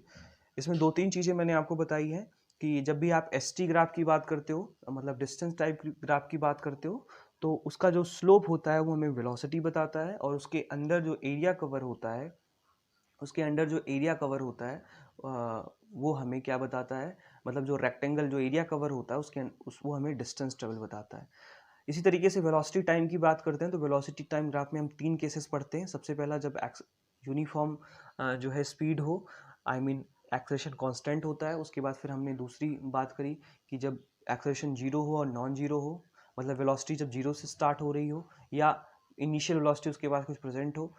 इसमें 2-3 चीज़ें मैंने आपको बताई हैं कि जब भी आप ST ग्राफ की बात करते हो, मतलब डिस्टेंस टाइप ग्राफ की बात करते हो, तो उसका जो स्लोप होता है वो हमें वेलोसिटी बताता है, और उसके अंदर जो एरिया कवर होता है, उसके अंदर जो एरिया कवर होता है वो हमें क्या बताता है, मतलब जो रेक्टेंगल जो एरिया कवर होता है वो हमें डिस्टेंस ट्रेवल बताता है। इसी तरीके से वेलोसिटी टाइम की बात करते हैं, तो वेलोसिटी टाइम ग्राफ में हम 3 केसेस पढ़ते हैं। सबसे पहला, जब यूनिफॉर्म जो है स्पीड हो, आई मीन एक्सेलरेशन कांस्टेंट होता है। उसके बाद फिर हमने दूसरी बात करी कि जब एक्सेलरेशन जीरो हो और नॉन जीरो हो, मतलब वेलोसिटी जब जीरो से स्टार्ट हो रही हो या इनिशियल वेलोसिटी उसके बाद कुछ प्रेजेंट हो,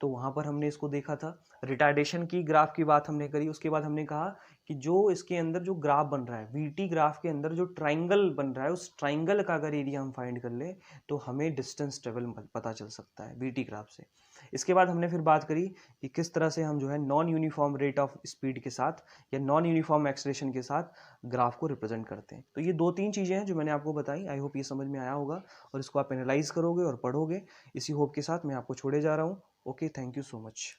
तो वहाँ पर हमने इसको देखा था। रिटार्डेशन की ग्राफ की बात हमने करी। उसके बाद हमने कहा कि जो इसके अंदर जो ग्राफ बन रहा है, वीटी ग्राफ के अंदर जो ट्राइंगल बन रहा है, उस ट्राइंगल का अगर एरिया हम फाइंड कर ले तो हमें डिस्टेंस ट्रेवल पता चल सकता है वीटी ग्राफ से। इसके बाद हमने फिर बात करी कि किस तरह से हम जो है non uniform rate of speed के साथ या नॉन यूनिफॉर्म एक्सेलरेशन के साथ ग्राफ को रिप्रेजेंट करते हैं। तो ये 2-3 चीज़ें हैं जो मैंने आपको बताई। आई होप ये समझ में आया होगा, और इसको आप एनालाइज करोगे और पढ़ोगे। इसी होप के साथ मैं आपको छोड़े जा रहा हूँ। Okay, thank you so much.